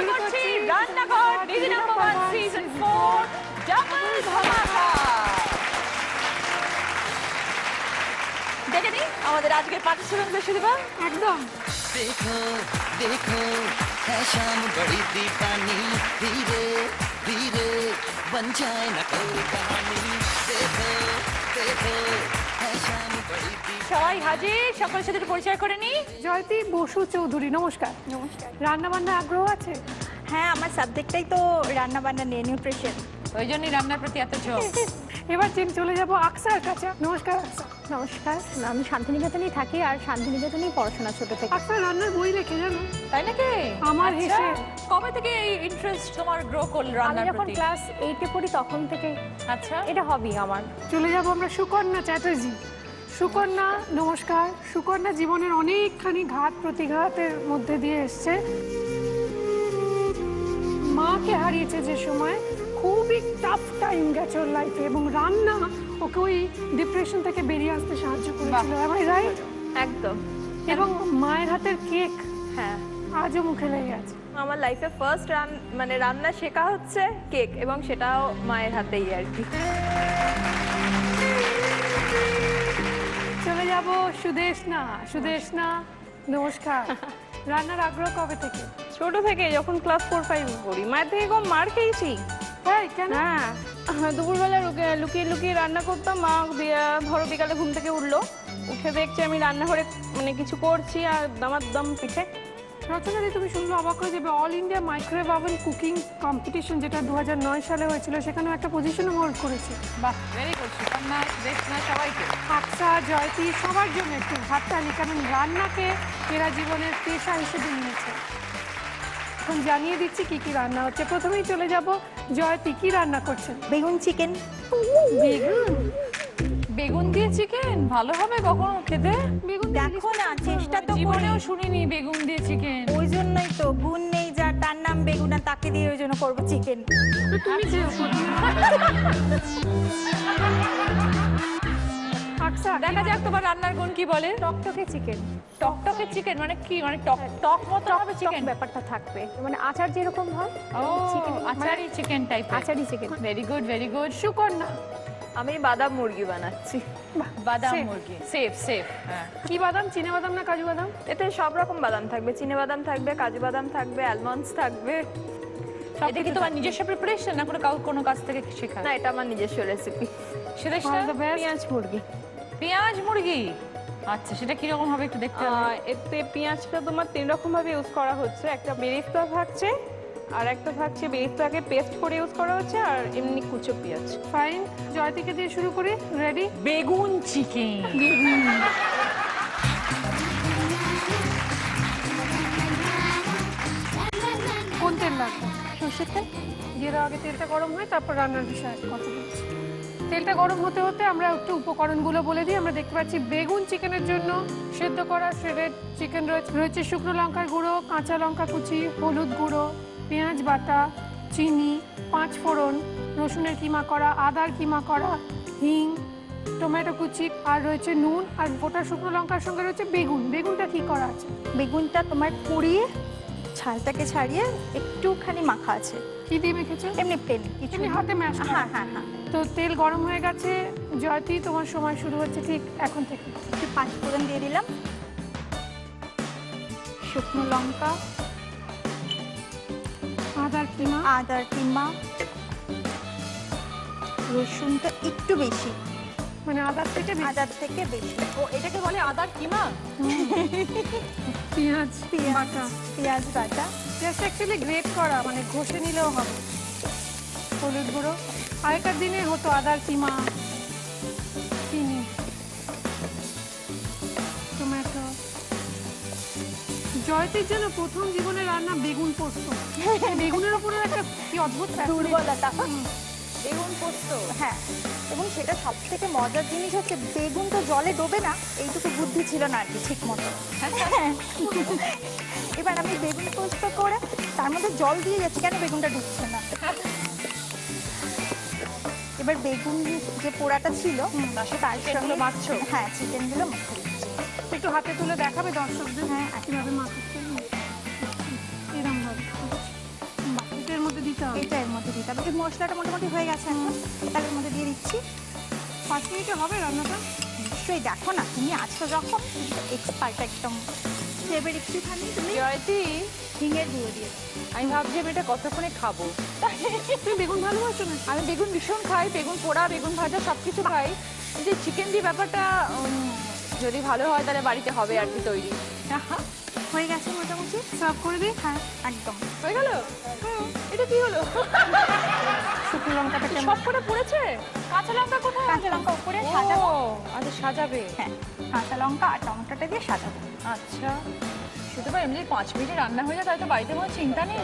শুরু করছি রান্নাঘর দিদি নাম্বার 1 সিজন 4 ডাবল ধামাকা। দেখে নি আমাদের আজকের পার্টিসিপেন্টদের সুবিধা একদম। देखो देखो है शाम बड़ी दीवानी धीरे धीरे बन जाए न कोई कहानी देखो देखो है शाम बड़ी সবাই হাজির, সকলের সাথে পরিচয় করে নি। জয়তী বসু চৌধুরী, নমস্কার। নমস্কার। রান্না বান্না আগ্রহ আছে? হ্যাঁ, আমার সাবজেক্টটাই তো রান্না বান্না নিয়ে, নিউট্রিশন। ওই জন্যই রান্নার প্রতি এত ঝোঁক। এবার চলে যাব আকসার কাছে। নমস্কার আকসা। নমস্কার, আমি শান্তিনিকেতনেই থাকি আর শান্তিনিকেতনেই পড়াশোনা ছোট থেকে। আকসা রান্নার বই লেখে জানো? তাই নাকি? আমার আচ্ছা, হেসে কবে থেকে এই ইন্টারেস্ট তোমার গ্রো করল আমি রান্নার যখন প্রতি? ক্লাস 8-এ পড়ি তখন থেকে আচ্ছা, এটা হবি আমার। চলে যাব আমরা সুকন্যা চ্যাটার্জি। সুকন্যা নমস্কার। সুকন্যা জীবনের অনেকখানি ঘাত প্রতিঘাতের মধ্যে দিয়ে এসছে। মাকে হারিয়েছে যে সময়, খুবই টাফ টাইম গেছে ওর লাইফে, এবং রান্না ওকে ওই ডিপ্রেশন থেকে বেরিয়ে আসতে সাহায্য করেছিল। Am I right? একদম। এবং মায়ের হাতের কেক হ্যাঁ, আজও মুখে লেগে আছে। আমার লাইফে ফার্স্ট রান্না শেখা হচ্ছে কেক, এবং সেটাও মায়ের হাতেই আর কি। চলে যাব সুদেশনা। সুদেশনা নমস্কার। রান্নার আগ্রহ কবে থেকে? ছোট থেকে, যখন ক্লাস 4-5 পড়ি। মায়ের থেকে কম মার খেয়েছি। তাই কেন? হ্যাঁ, দুপুরবেলা লুকিয়ে লুকিয়ে রান্না করতাম। মা ধরো বিকালে ঘুম থেকে উঠলো, উঠে দেখছে আমি রান্নাঘরে মানে কিছু করছি, আর দামার দম পিঠে। রচনাদি, তুমি শুনলে অবাক হয়ে যাবে, all India microwave oven cooking competition যেটা 2009 সালে হয়েছিল, সেখানেও একটা পজিশনও হোল্ড করেছে। বাহ, ভেরি গুড। সুকন্যা, সুদেশনা সবাইকে। আকসা, জয়তী সবার জন্য একটু হাততালি, কারণ রান্নাকে এরা জীবনের পেশা হিসেবে নিয়েছে। এখন জানিয়ে দিচ্ছি কি কি রান্না হচ্ছে। প্রথমেই চলে যাব জয়তী, কি রান্না করছেন? বেগুন চিকেন। বেগুন? বেগুন দিয়ে চিকেন ভালো হবে কখনো খেতে? বেগুন দেখো না, চেষ্টা তো করি। জীবনেও শুনিনি বেগুন দিয়ে চিকেন। ওই জন্যই তো, গুণ নেই যা তার নাম বেগুন, আর তাকে দিয়ে ওই জন্য করবো চিকেন। তুমি আকসা, দেখা যাক তোমার রান্নার গুণ কি বলে। টকটকে চিকেন। টকটকে চিকেন মানে কি? মানে টক টক মতো হবে চিকেন? ব্যাপারটা থাকবে, মানে আচার যেরকম হয় ও, চিকেন, আচারি চিকেন টাইপ। আচারি chicken. Very good, very good. Sukanya, আমি বাদাম মুরগি বানাচ্ছি। বাদাম Safe. মুরগি, সেফ সেফ। হ্যাঁ, কি বাদাম? চীনা বাদাম না কাজু বাদাম? এতে সব রকম বাদাম থাকবে, চিনে বাদাম থাকবে, কাজু বাদাম থাকবে, আলমন্ডস থাকবে। এটা কি তোমার নিজস্ব প্রিপারেশন না কোনো কাছ থেকে শেখা? না, এটা আমার নিজস্ব recipe. Sudeshna? All the best. পেঁয়াজ মুরগি। পেঁয়াজ মুরগি, আচ্ছা, সেটা কিরকম হবে একটু দেখতে হবে। এতে পেঁয়াজটা তোমার 3 রকম ভাবে ইউজ করা হচ্ছে। একটা বেরেস্তা থাকছে, আর একটা থাকছে বেরেস্তাকে পেস্ট করে ইউজ করা হচ্ছে, আর এমনি কুচো পেঁয়াজ। ফাইন, জয়তীকে দিয়ে শুরু করি। রেডি? বেগুন চিকেন। কোন তেল লাগবে? সর্ষের তেল দিয়ে দাও। আগে তেলটা গরম হয়, তারপর রান্নার বিষয়ে কথা বলছি। তেলটা গরম হতে হতে আমরা একটু উপকরণগুলো বলে দিই। আমরা দেখতে পাচ্ছি বেগুন চিকেনের জন্য সেদ্ধ করা শ্রেডেড চিকেন রয়েছে, শুকনো লঙ্কার গুঁড়ো, কাঁচা লঙ্কা কুচি, হলুদ গুঁড়ো, পেঁয়াজ বাটা, চিনি, 5 ফোড়ন, রসুনের কিমা করা, আদার কিমা করা, হিং, টমেটো কুচি, আর রয়েছে নুন, আর গোটা শুকনো লঙ্কার সঙ্গে রয়েছে বেগুন। বেগুনটা কি করা আছে? বেগুনটা তোমার পুড়িয়ে ছালটাকে ছাড়িয়ে একটুখানি মাখা আছে। কি দিয়ে মেখেছো? এমনি প্লেন কিছু এমনি হাতে ম্যাশ করা? হ্যাঁ হ্যাঁ হ্যাঁ। তো তেল গরম হয়ে গেছে জয়তী, তোমার সময় শুরু হচ্ছে ঠিক এখন থেকে। একটু 5 ফোড়ন দিয়ে দিলাম, শুকনো লঙ্কা, আদার কিমা, আদার কিমা, রসুনটা একটু বেশি, মানে আদার থেকে আদার থেকে বেশি। ও, এটাকে বলে আদার কিমা? পেঁয়াজ বাটা, পেঁয়াজ বাটা, পেঁয়াজটা অ্যাকচুয়ালি গ্রেট করা, মানে ঘষে নিলেও হবে। হলুদ গুঁড়ো, আগেকার দিনে হতো আদার কিমা, চিনি, টমেটো। জয়তীর জন্য প্রথম জীবনে রান্না বেগুন পোস্ত। বেগুনের ওপরে একটা কি অদ্ভুত দুর্বলতা। বেগুন পোস্ত। হ্যাঁ, এবং সেটা সব থেকে মজার জিনিস হচ্ছে বেগুন তো জলে ডোবে না, এইটুকু বুদ্ধি ছিল না আর কি ঠিক মতো। এবার আমি বেগুন পোস্ত করে তার মধ্যে জল দিয়ে যাচ্ছি, কেন বেগুনটা ডুবছে না। এবার বেগুন যে পোড়াটা ছিল তার সঙ্গে মাখছো? হ্যাঁ, চিকেনগুলো মাখা দিচ্ছি। একটু হাতে তুলে দেখাবে দর্শকদের? হ্যাঁ, কিভাবে মাখাচ্ছে এরকম ভাবে। মধ্যে দিতে হবে। এটা এর মধ্যে দিতে হবে। এই মশলাটা মোটামুটি হয়ে গেছে এখন, তাহলে এর মধ্যে দিয়ে দিচ্ছি। 5 মিনিটে হবে রান্নাটা? নিশ্চয়ই, দেখো না তুমি আজকে যখন এক্সপার্ট একদম। এবার একটুখানি তুমি জয়তি, হিঙের গুঁড়ো দিয়ে দাও। আমি ভাবছি আমি এটা কতক্ষণে খাবো। তুমি বেগুন ভালোবাসো না? আমি বেগুন ভীষণ খাই, বেগুন পোড়া, বেগুন ভাজা সবকিছু খাই। যে চিকেন দিয়ে ব্যাপারটা যদি ভালো হয় তাহলে বাড়িতে হবে আর কি তৈরি। হয়ে গেছে মোটামুটি। সার্ভ করে দিই। হ্যাঁ একদম। হয়ে গেল? এটা কি হলো? শুকনো লঙ্কাটাকে সব করে পড়েছে? কাঁচা লঙ্কা কোথায়? কাঁচা লঙ্কা উপরে সাজাবো। ও, আচ্ছা সাজাবে। হ্যাঁ, কাঁচা লঙ্কা আর টমেটোটা দিয়ে সাজাবো। আচ্ছা, শুধু বা এমনি 5 মিনিটে রান্না হয়ে যায় তাহলে তো বাড়িতে কোনো চিন্তা নেই।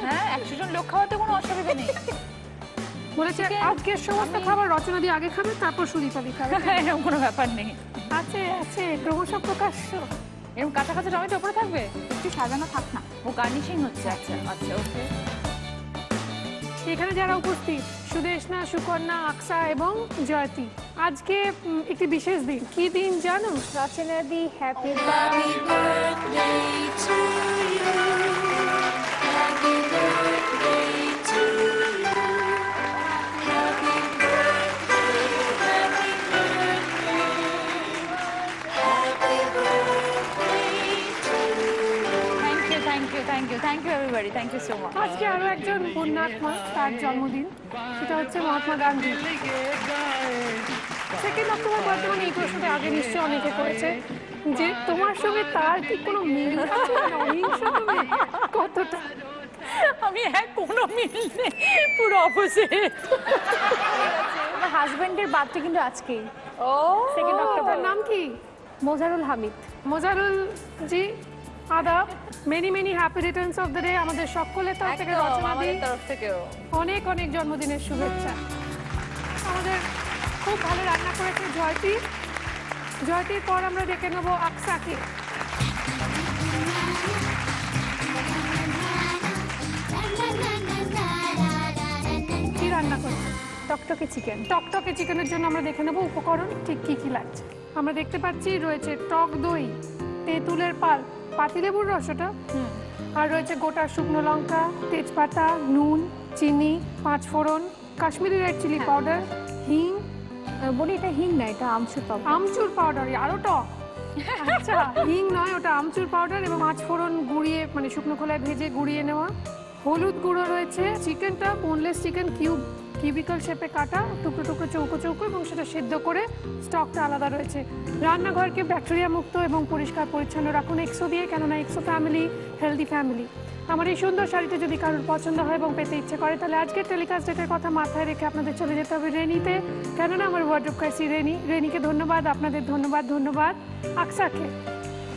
হ্যাঁ, 100 জন লোক খাওয়াতে কোনো অসুবিধা নেই। বলেছে আজকের সমস্ত খাবার রচনা দিয়ে আগে খাবে, তারপর সুদীপা দি খাবে। এরকম কোনো ব্যাপার নেই। আছে আছে, ক্রমশ প্রকাশ্য। এরকম কাঁচা কাঁচা টমেটো উপরে থাকবে? একটু সাজানো থাক না। ও গার্নিশিং হচ্ছে। আচ্ছা আচ্ছা, ওকে। এখানে যারা উপস্থিত, সুদেশনা, সুকন্যা, আকসা এবং জয়তী, আজকে একটি বিশেষ দিন। কি দিন জানো? রচনা দি happy thank you everybody, thank you so much. আজকে আরো একজন পুণ্যাত্মা, তার জন্মদিন, সেটা হচ্ছে মহাত্মা গান্ধী। 2 অক্টোবর বর্তমানে এই প্রশ্নটা আগে নিশ্চয়ই অনেকে করেছে যে তোমার সঙ্গে তার কি কোনো মিল আছে? অহিংস তুমি কতটা? আমি কোনো মিল নেই, পুরো অপোজিট। আমার হাজবেন্ডের বার্থডে কিন্তু আজকেই, ও 2 অক্টোবর। তার নাম কি? মোজারুল হামিদ। মোজারুল জি, আদাব। Many many happy Returns of the day আমাদের সকলের তরফ থেকে, রচনা দি তরফ থেকেও অনেক অনেক জন্মদিনের শুভেচ্ছা। আমাদের খুব ভালো রান্না করেছে জয়তী। জয়তীর পর আমরা ডেকে নেবো আকসাকে। কি রান্না করছে? টকটকে চিকেন। টকটকে চিকেনের জন্য আমরা দেখে নেবো উপকরণ ঠিক কি কি লাগছে। আমরা দেখতে পাচ্ছি রয়েছে টক দই, তেঁতুলের পাল, পাতিলেবুর রসটা, আর রয়েছে গোটা শুকনো লঙ্কা, তেজপাতা, নুন, চিনি, 5 ফোড়ন, কাশ্মীরি রেড চিলি পাউডার, হিং। বলি এটা হিং না, এটা আমচুর পাউডার। আমচুর পাউডার, আরো টক। আচ্ছা, হিং নয়, ওটা আমচুর পাউডার এবং 5 ফোড়ন গুঁড়িয়ে, মানে শুকনো খোলায় ভেজে গুঁড়িয়ে নেওয়া। হলুদ গুঁড়ো রয়েছে। চিকেনটা বোনলেস চিকেন, কিউবিক্যাল শেপে কাটা, টুকরো টুকরো চৌকো চৌকো, এবং সেটা সেদ্ধ করে স্টকটা আলাদা রয়েছে। রান্নাঘরকে ব্যাকটেরিয়া মুক্ত এবং পরিষ্কার পরিচ্ছন্ন রাখুন এক্সো দিয়ে, কেননা এক্সো ফ্যামিলি, হেলদি ফ্যামিলি। আমার এই সুন্দর শাড়িটা যদি কারোর পছন্দ হয় এবং পেতে ইচ্ছে করে, তাহলে আজকের টেলিকাস্ট ডেটের কথা মাথায় রেখে আপনাদের চলে যেতে হবে রেনিতে, কেননা আমার ওয়ার্ডরোব কাইসি রেনিকে ধন্যবাদ, আপনাদের ধন্যবাদ, ধন্যবাদ আকসাকে।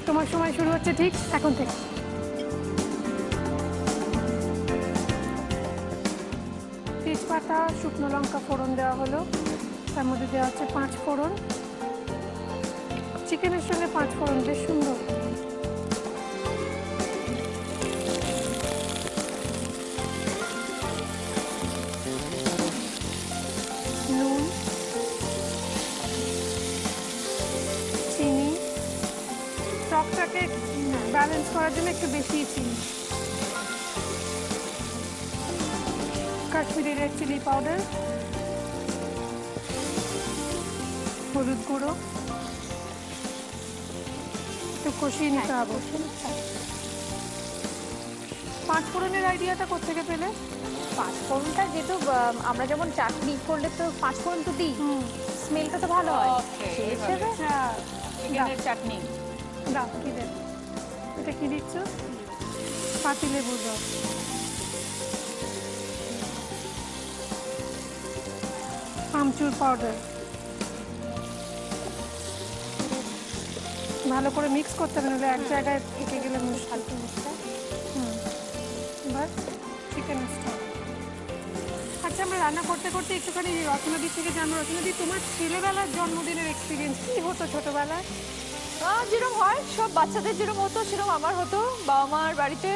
তোমার সময় শুরু হচ্ছে ঠিক এখন থেকে। তেজপাতা, শুকনো লঙ্কা ফোড়ন দেওয়া হলো, তার মধ্যে দেওয়া হচ্ছে 5 ফোড়ন। চিকেনের সঙ্গে 5 ফোড়ন বেশ সুন্দর। নুন, চিনি, টকটাকে ব্যালেন্স করার জন্য একটু বেশি চিনি, কাশ্মীরি রেড চিলি পাউডার, হলুদ গুঁড়ো, একটু কষিয়ে নিতে হবে। 5 ফোড়নের আইডিয়াটা কোত্থেকে পেলে? 5 ফোড়নটা যেহেতু আমরা যেমন চাটনি করলে তো 5 ফোড়ন তো দিই, স্মেলটা তো ভালো হয় সেই হিসেবে। চিকেনের চাটনি। দাও, কি দেব? এটা কি দিচ্ছ? পাতিলেবুর রস, আমচুর পাউডার, ভালো করে মিক্স করতে হবে, নাহলে এক জায়গায় থেকে গেলে মুশকিল। এবার চিকেন স্টক। আচ্ছা, আমরা রান্না করতে করতে একটুখানি রচনাদি থেকে জানবো। রচনাদি, তোমার ছেলেবেলার জন্মদিনের এক্সপিরিয়েন্স কি হতো ছোটবেলায়? যেরকম হয় সব বাচ্চাদের যেরকম হতো সেরকম আমার হতো। বাবা মার বাড়িতে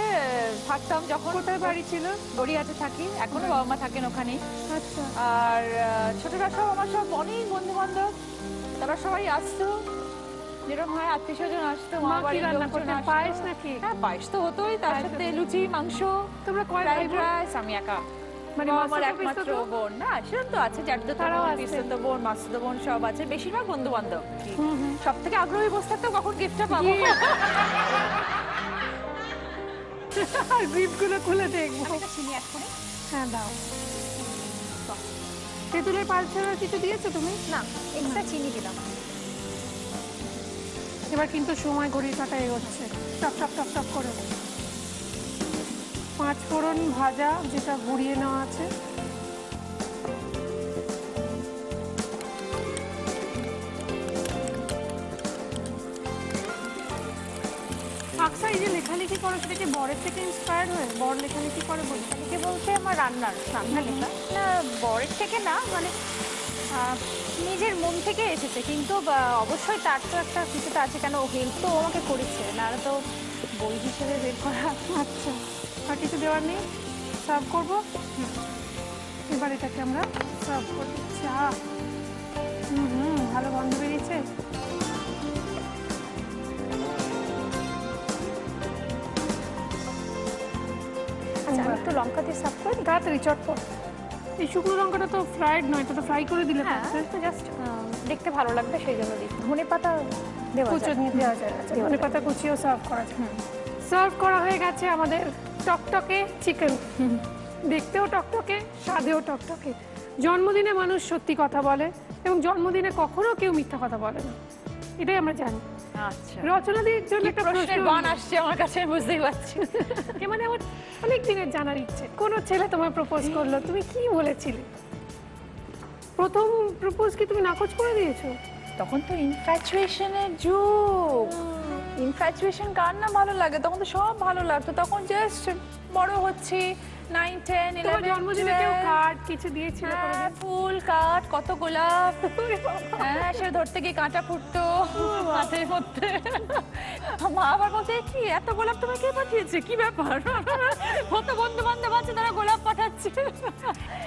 থাকতাম যখন। কোথায় বাড়ি ছিল? গড়িয়াতে থাকি, এখনো বাবা মা থাকেন ওখানে। আচ্ছা, আর ছোটরা সব আমার সব অনেক বন্ধু বান্ধব, তারা সবাই আসতো। যেরকম হয় আত্মীয় স্বজন আসতো, মা মা কি বাড়ির রান্না লোকজন করতেন? আসতো। পায়েস নাকি? হ্যাঁ, পায়েস তো হতোই, তার পায়েস সাথে হতো। লুচি, মাংস, তোমরা কয় ভাই ফ্রাইড বোন? রাইস। আমি একা, মানে ও আমার মাসিতো একমাত্র পিসতো? বোন। না, সেরকম তো আছে, জ্যাঠতো তারাও বোন, আছে। পিসতো বোন, মাসতো বোন সব আছে, বেশিরভাগ বন্ধু বান্ধব। হুম, হুম। সব থেকে আগ্রহী বসে থাকতো কখন গিফটটা পাবো। আর জিপগুলো খুলে দেখবো। আমি একটা চিনি অ্যাড করি। হ্যাঁ দাও। তেঁতুলের পাল ছাড়া কিছু দিয়েছো তুমি? না, এক্সট্রা চিনি দিলাম। এবার কিন্তু সময় ঘড়ির কাঁটা এগোচ্ছে, টপ টপ টপ টপ করে। 5 ফোড়ন ভাজা যেটা গুঁড়িয়ে নেওয়া আছে, আকসা এই যে লেখালেখি করো সেটা কি বরের থেকে ইন্সপায়ার্ড হয়ে? বর লেখালেখি করে বলে? এদিকে বলতে আমার রান্না লেখা না, বরের থেকে না, মানে নিজের মন থেকে এসেছে, কিন্তু অবশ্যই তার তো একটা কিছুটা আছে, কেন হেল্প তো ও আমাকে করেছে, নাহলে তো বই হিসেবে বের করা। আচ্ছা, আর কিছু দেওয়ার নেই? সার্ভ করবো? এবার এটাকে আমরা সার্ভ করে দিচ্ছি। ভালো গন্ধ বেরিয়েছে। আচ্ছা, আমি একটু লঙ্কা দিয়ে সার্ভ করে দিই। তাড়াতাড়ি চটপট। এই শুকনো লঙ্কাটা তো ফ্রাইড নয়, এটা তো ফ্রাই করে দিলে হ্যাঁ, পারছে। একটু জাস্ট দেখতে ভালো লাগবে সেই জন্য দিই। ধনে পাতা দেওয়া কুচো যায়। নিয়ে দেওয়া যায়। আচ্ছা, দেওয়া ধনে যায়। পাতা কুচিও সার্ভ করা যায়। সার্ভ করা হয়ে গেছে আমাদের টকটকে চিকেন। দেখতেও টকটকে, স্বাদেও টকটকে। জন্মদিনে মানুষ সত্যি কথা বলে এবং জন্মদিনে কখনো কেউ মিথ্যা কথা বলে না, এটাই আমরা জানি। আচ্ছা, রচনাদির জন্য কি একটা প্রশ্নের প্রশ্ন বান আসছে আমার কাছে, আমি বুঝতেই পারছি। এ মানে আমার অনেক দিনের জানার ইচ্ছে। কোন ছেলে তোমায় প্রপোজ করলো, তুমি কি বলেছিলে? প্রথম প্রপোজ কি তুমি নাকচ করে দিয়েছো? তখন তো ইনফ্যাচুয়েশনের যুগ। ইনফ্যাচুয়েশন কার না ভালো লাগে, তখন তো সব ভালো লাগতো। তখন জাস্ট বড় হচ্ছি, 9, 10, তোমার 11, জন্মদিনে কেউ 12, কার্ড কিছু দিয়েছিল? হ্যাঁ, ফুল, কাঠ, কত গোলাপ। হ্যাঁ, সে ধরতে গিয়ে কাঁটা ফুটতো মাঠের মধ্যে। মা আবার বলছে, কি এত গোলাপ তোমায় কে পাঠিয়েছে, কি ব্যাপার? কত বন্ধু বান্ধব আছে, তারা গোলাপ পাঠাচ্ছে।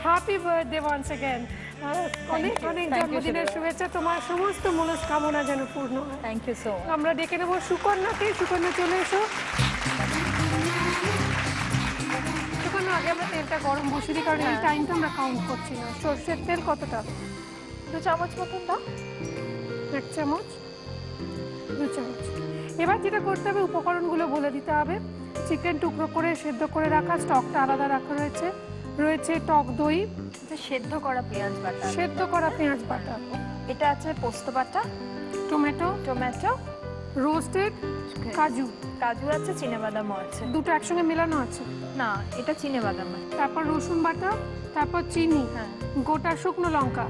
Happy birthday once again. অনেক অনেক Thank you, জন্মদিনের সুদেবা। শুভেচ্ছা, তোমার সমস্ত মনস্কামনা যেন পূর্ণ হয়। Thank you so much. আমরা ডেকে নেবো সুকন্যাকে। সুকন্যা চলে এসো। সুকন্যা, আগে আমরা তেলটা গরম বসিয়ে দিই, কারণ এই টাইমটা আমরা কাউন্ট করছি না। সর্ষের তেল কতটা? 2 চামচ মতন দাও। 1 চামচ, 2 চামচ। এবার যেটা করতে হবে, উপকরণগুলো বলে দিতে হবে। চিকেন টুকরো করে সেদ্ধ করে রাখা, স্টকটা আলাদা রাখা রয়েছে। রয়েছে টক দই, সেদ্ধ করা পেঁয়াজ বাটা, সেদ্ধ করা পেঁয়াজ বাটা, এটা আছে পোস্ত বাটা, টমেটো, টমেটো, রোস্টেড কাজু, কাজু আছে, চিনেবাদামও আছে। দুটো একসঙ্গে মেলানো আছে। না, এটা চিনেবাদাম। তারপর রসুন বাটা, তারপর চিনি, হ্যাঁ, গোটা শুকনো লঙ্কা,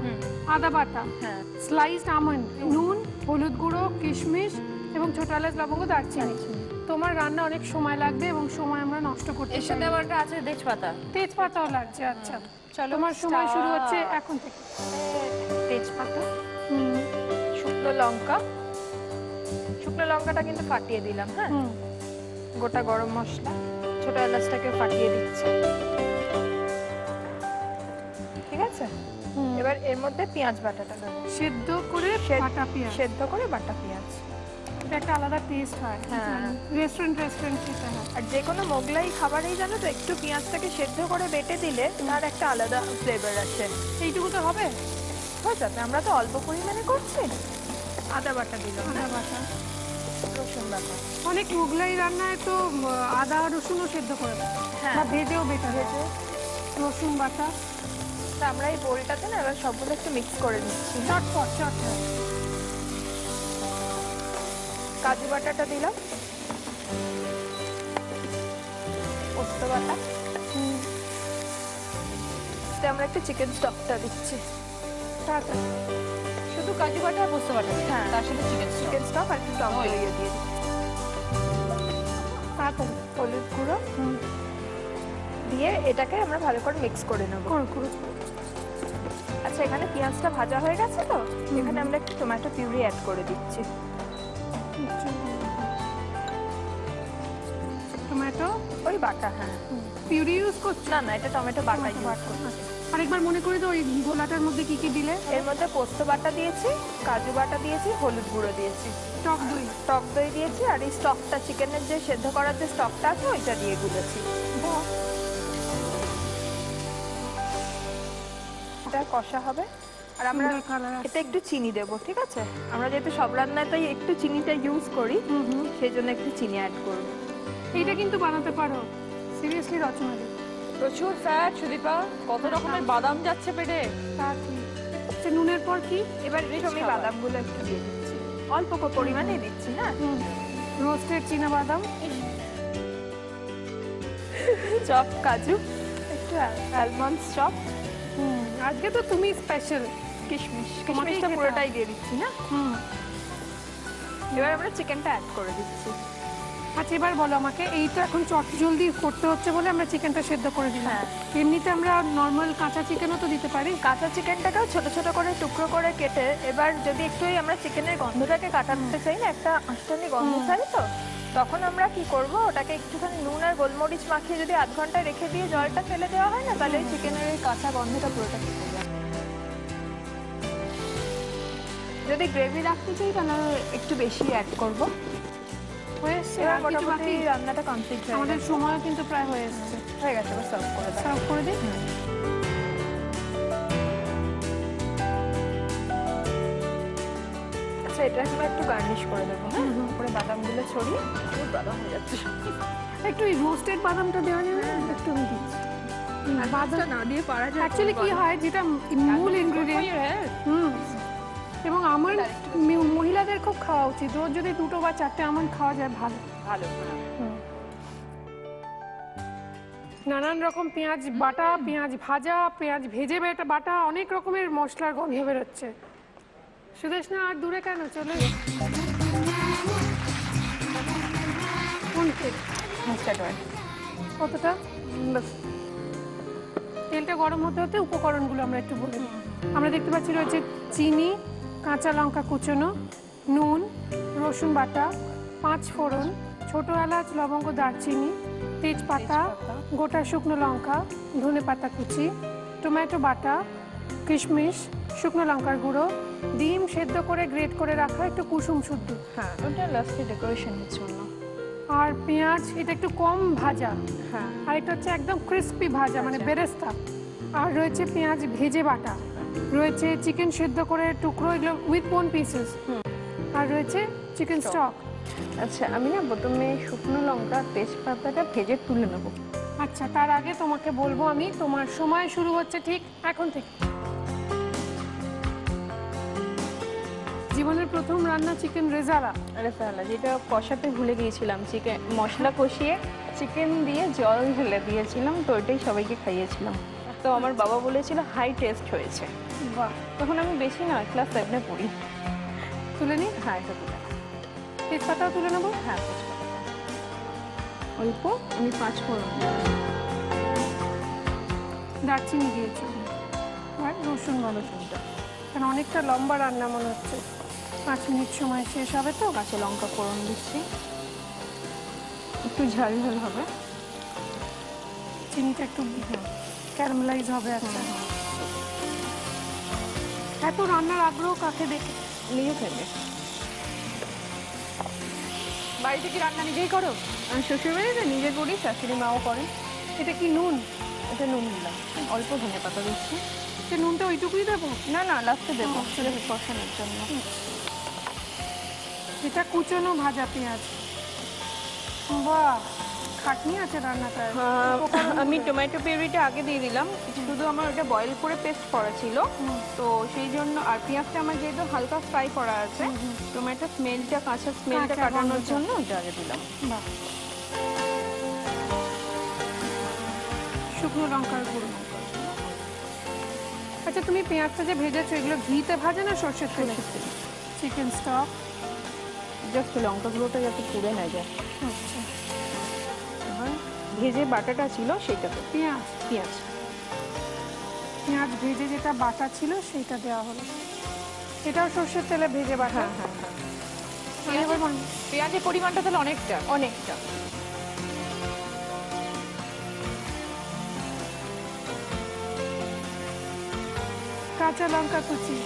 আদা বাটা, হ্যাঁ। স্লাইসড আমন্ড, নুন, হলুদ গুঁড়ো, কিশমিশ এবং ছোট এলাচ, লবঙ্গ, দারচিনি। তোমার রান্না অনেক সময় লাগবে এবং সময় আমরা নষ্ট করতে এর চাই সাথে না। আবার একটা আছে তেজপাতা। তেজপাতাও লাগছে। আচ্ছা, চলো, তোমার সময় শুরু start. হচ্ছে এখন থেকে। তেজপাতা, হুম, শুকনো লঙ্কা, শুকনো লঙ্কাটা কিন্তু ফাটিয়ে দিলাম। হ্যাঁ, হুম। গোটা গরম মশলা, ছোট এলাচটাকে ফাটিয়ে দিচ্ছি। ঠিক আছে, হুম। এবার এর মধ্যে পেঁয়াজ বাটাটা দেবো। সেদ্ধ করে বাটা পেঁয়াজ, সেদ্ধ করে বাটা পেঁয়াজ। এটা একটা আলাদা টেস্ট হয়। হ্যাঁ। রেস্টুরেন্ট সেটা হয়। আর যে কোনো মোগলাই খাবারেই জানো তো, একটু পেঁয়াজটাকে সেদ্ধ করে বেটে দিলে তার একটা আলাদা ফ্লেভার আসে। এইটুকু তো হবে। হয়ে যাবে, আমরা তো অল্প পরিমাণে করছি। আদা বাটা দিলাম, আদা বাটা। রসুন বাটা। অনেক মোগলাই রান্নায় তো আদা রসুনও সেদ্ধ করে দেয়, হ্যাঁ। বা ভেজেও বেটা ভেজে। রসুন বাটা, তা আমরা এই বোলটাতে না এবার সবগুলো একটু মিক্স করে নিচ্ছি। চটপট চটপট। কাজু বাটাটা দিলাম, পোস্ত বাটা, আমরা একটু চিকেন স্টকটা দিচ্ছি। তাড়াতাড়ি। শুধু কাজু বাটা আর পোস্ত বাটা, হ্যাঁ। তার সাথে চিকেন চিকেন স্টক আর একটু টক দই। দই দিয়ে দিই। তাড়াতাড়ি। হলুদ গুঁড়ো দিয়ে এটাকে আমরা ভালো করে মিক্স করে নেবো। করো করো। আচ্ছা, এখানে পেঁয়াজটা ভাজা হয়ে গেছে তো, এখানে আমরা একটু টমেটো পিউরি অ্যাড করে দিচ্ছি। টমেটো ওই বাটা, হ্যাঁ। পিউরি ইউজ করছো? না না, এটা টমেটো বাটা টমেটো ইউজ বাটা, করছি। আচ্ছা। আরেকবার মনে করে তো ওই গোলাটার মধ্যে কি কি দিলে? এর মধ্যে পোস্ত বাটা দিয়েছি, কাজু বাটা দিয়েছি, হলুদ গুঁড়ো দিয়েছি, টক দই। টক দই দিয়েছি, আর এই স্টকটা চিকেনের যে সেদ্ধ করার যে স্টকটা আছে ওইটা দিয়ে গুলেছি। এটা কষা হবে। আর আমরা সুন্দর colour আসছে। এতে একটু চিনি দেবো, ঠিক আছে? আমরা যেহেতু সব রান্নায় তাই একটু চিনিটা ইউজ করি, সেই জন্য একটু চিনি অ্যাড করব। এইটা কিন্তু বানাতে পারো সিরিয়াসলি রচনাদি। প্রচুর ফ্যাট সুদীপা, কত রকমের বাদাম যাচ্ছে পেটে। তা ঠিক। আচ্ছা, নুনের পর কি? এবার আমি খাবার। বাদামগুলো একটু দিয়ে দিচ্ছি, অল্প পরিমাণে দিচ্ছি। হ্যাঁ, রোস্টেড চীনা বাদাম, চপ কাজু, একটু অ্যালমন্ড চপ, আজকে তো তুমি স্পেশাল। কিশমিশ, তোমাকেই কিশমিশটা খেতে পুরোটাই হবে। দিয়ে দিচ্ছি। হ্যাঁ, এবার আমরা চিকেনটা অ্যাড করে দিচ্ছি। আচ্ছা, এবার বলো আমাকে, এই তো এখন চট জলদি করতে হচ্ছে বলে আমরা চিকেনটা সেদ্ধ করে দিলাম। হ্যাঁ। এমনিতে আমরা নর্মাল কাঁচা চিকেনও তো দিতে পারি। কাঁচা চিকেনটাকেও ছোট ছোট করে টুকরো করে কেটে, এবার যদি একটু আমরা চিকেনের গন্ধটাকে কাটাতে চাই না, একটা আঁশটানি গন্ধ ছাড়ে, তো তখন আমরা কি করব, ওটাকে একটুখানি নুন আর গোলমরিচ মাখিয়ে যদি আধ ঘন্টা রেখে দিয়ে জলটা ফেলে দেওয়া হয় না, তাহলে চিকেনের এই কাঁচা গন্ধটা পুরোটা কেটে যায়। যদি গ্রেভি রাখতে চাই তাহলে একটু বেশি অ্যাড করব। হয়ে এসছে, এবার আর কিছু মোটামুটি বাকি? রান্নাটা কমপ্লিট আমাদের সময়ও কিন্তু প্রায় হয়ে এসছে। হয়ে গেছে, এবার সার্ভ করে দাও। সার্ভ করে দিই। আচ্ছা, এটা আমরা একটু গার্নিশ করে দেবো। হ্যাঁ, উপরে বাদামগুলো ছড়িয়ে, খুব বাদাম হয়ে যাচ্ছে। একটু এই রোস্টেড বাদামটা দেওয়া যাবে না? একটু আমি দিচ্ছি। বাদাম না দিয়ে পারা যায়। অ্যাকচুয়ালি কি হয়, যেটা মূল ইনগ্রেডিয়েন্ট, এবং আমার মহিলাদের খুব খাওয়া উচিত। রোজ যদি 2 বা 4টে আমন্ড খাওয়া যায় ভালো। ভালো। নানান রকম পেঁয়াজ বাটা, পেঁয়াজ ভাজা, পেঁয়াজ ভেজে বাটা, অনেক রকমের মশলার গন্ধ বেরোচ্ছে। সুদেশনা, আর দূরে কেন, চলে কোনটা? কতটা? বাস। তেলটা গরম হতে হতে উপকরণগুলো আমরা একটু বলে দিই। আমরা দেখতে পাচ্ছি রয়েছে চিনি, কাঁচা লঙ্কা কুচোনো, নুন, রসুন বাটা, 5 ফোড়ন, ছোট এলাচ, লবঙ্গ, দারচিনি, তেজপাতা, গোটা শুকনো লঙ্কা, ধনেপাতা কুচি, টমেটো বাটা, কিশমিশ, শুকনো লঙ্কার গুঁড়ো, ডিম সেদ্ধ করে গ্রেট করে রাখা একটু কুসুম শুদ্ধ, হ্যাঁ, ওটা লাস্টে ডেকোরেশনের জন্য। আর পেঁয়াজ এটা একটু কম ভাজা, হ্যাঁ, আর এটা হচ্ছে একদম ক্রিস্পি ভাজা, মানে বেরেস্তা। আর রয়েছে পেঁয়াজ ভেজে বাটা, রয়েছে চিকেন সেদ্ধ করে টুকরো, এগুলো উইথ বোন পিসেস, আর রয়েছে চিকেন স্টক। আচ্ছা, আমি না প্রথমে শুকনো লঙ্কা তেজপাতাটা ভেজে তুলে নেবো। আচ্ছা, তার আগে তোমাকে বলবো আমি, তোমার সময় শুরু হচ্ছে ঠিক এখন থেকে। জীবনের প্রথম রান্না চিকেন রেজালা। আরে সালা, যেটা কষাতে ভুলে গিয়েছিলাম, চিকেন মশলা কষিয়ে চিকেন দিয়ে জল ঢেলে দিয়েছিলাম, তো ওইটাই সবাইকে খাইয়েছিলাম। তো আমার বাবা বলেছিল হাই টেস্ট হয়েছে। বাহ, তখন আমি বেশি না, ক্লাস 7-এ পড়ি। তুলে নি? হ্যাঁ, এটা তুলে। তেজপাতাও তুলে নেবো। হ্যাঁ, অল্প আমি 5 ফোড়ন, দারচিনি দিয়েছো, আর রসুন শুনতে, কারণ অনেকটা লম্বা রান্না মনে হচ্ছে। 5 মিনিট সময় শেষ হবে তো। কাঁচা লঙ্কা ফোড়ন দিচ্ছি, একটু ঝাল ঝাল হবে। চিনিটা একটু ক্যারামেলাইজ হবে। আচ্ছা, এত রান্নার আগ্রহ কাকে দেখে? নিজে থেকে। বাড়িতে কি রান্না নিজেই করো? আমি শ্বশুরবাড়িতে নিজে করি, শাশুড়ি মাও করেন। এটা কি নুন? এটা নুন দিলাম, অল্প ধনে পাতা দিচ্ছি। সে নুনটা ওইটুকুই দেবো? না না, লাস্টে দেবো কষানোর জন্য। এটা কুচনো ভাজা পেঁয়াজ। বাহ, খাটনি আছে রান্নাটা। আমি টমেটো পিউরিটা আগে দিয়ে দিলাম, শুধু আমার ওটা বয়েল করে পেস্ট করা ছিল, তো সেই জন্য। আর পেঁয়াজটা আমার যেহেতু হালকা ফ্রাই করা আছে, টমেটো স্মেলটা, কাঁচা স্মেলটা কাঁচা কাটানোর গন্ধটা। জন্য ওটা আগে দিলাম। বাহ, শুকনো লঙ্কার গুঁড়ো। আচ্ছা, তুমি পেঁয়াজটা যে ভেজেছো, এগুলো ঘিতে ভাজে না সর্ষের তেলে? চিকেন স্টক, জাস্ট লঙ্কা গুঁড়োটা যাতে পুড়ে না যায়। আচ্ছা, এবার ভেজে বাটাটা ছিল সেটাতে পেঁয়াজ পেঁয়াজ। পেঁয়াজ ভেজে যেটা বাটা ছিল সেইটা দেওয়া হলো। এটাও সর্ষের তেলে ভেজে বাটা। হ্যাঁ, পেঁয়াজের পরিমাণটা তাহলে অনেকটা। অনেকটা। কাঁচা লঙ্কা কুচি।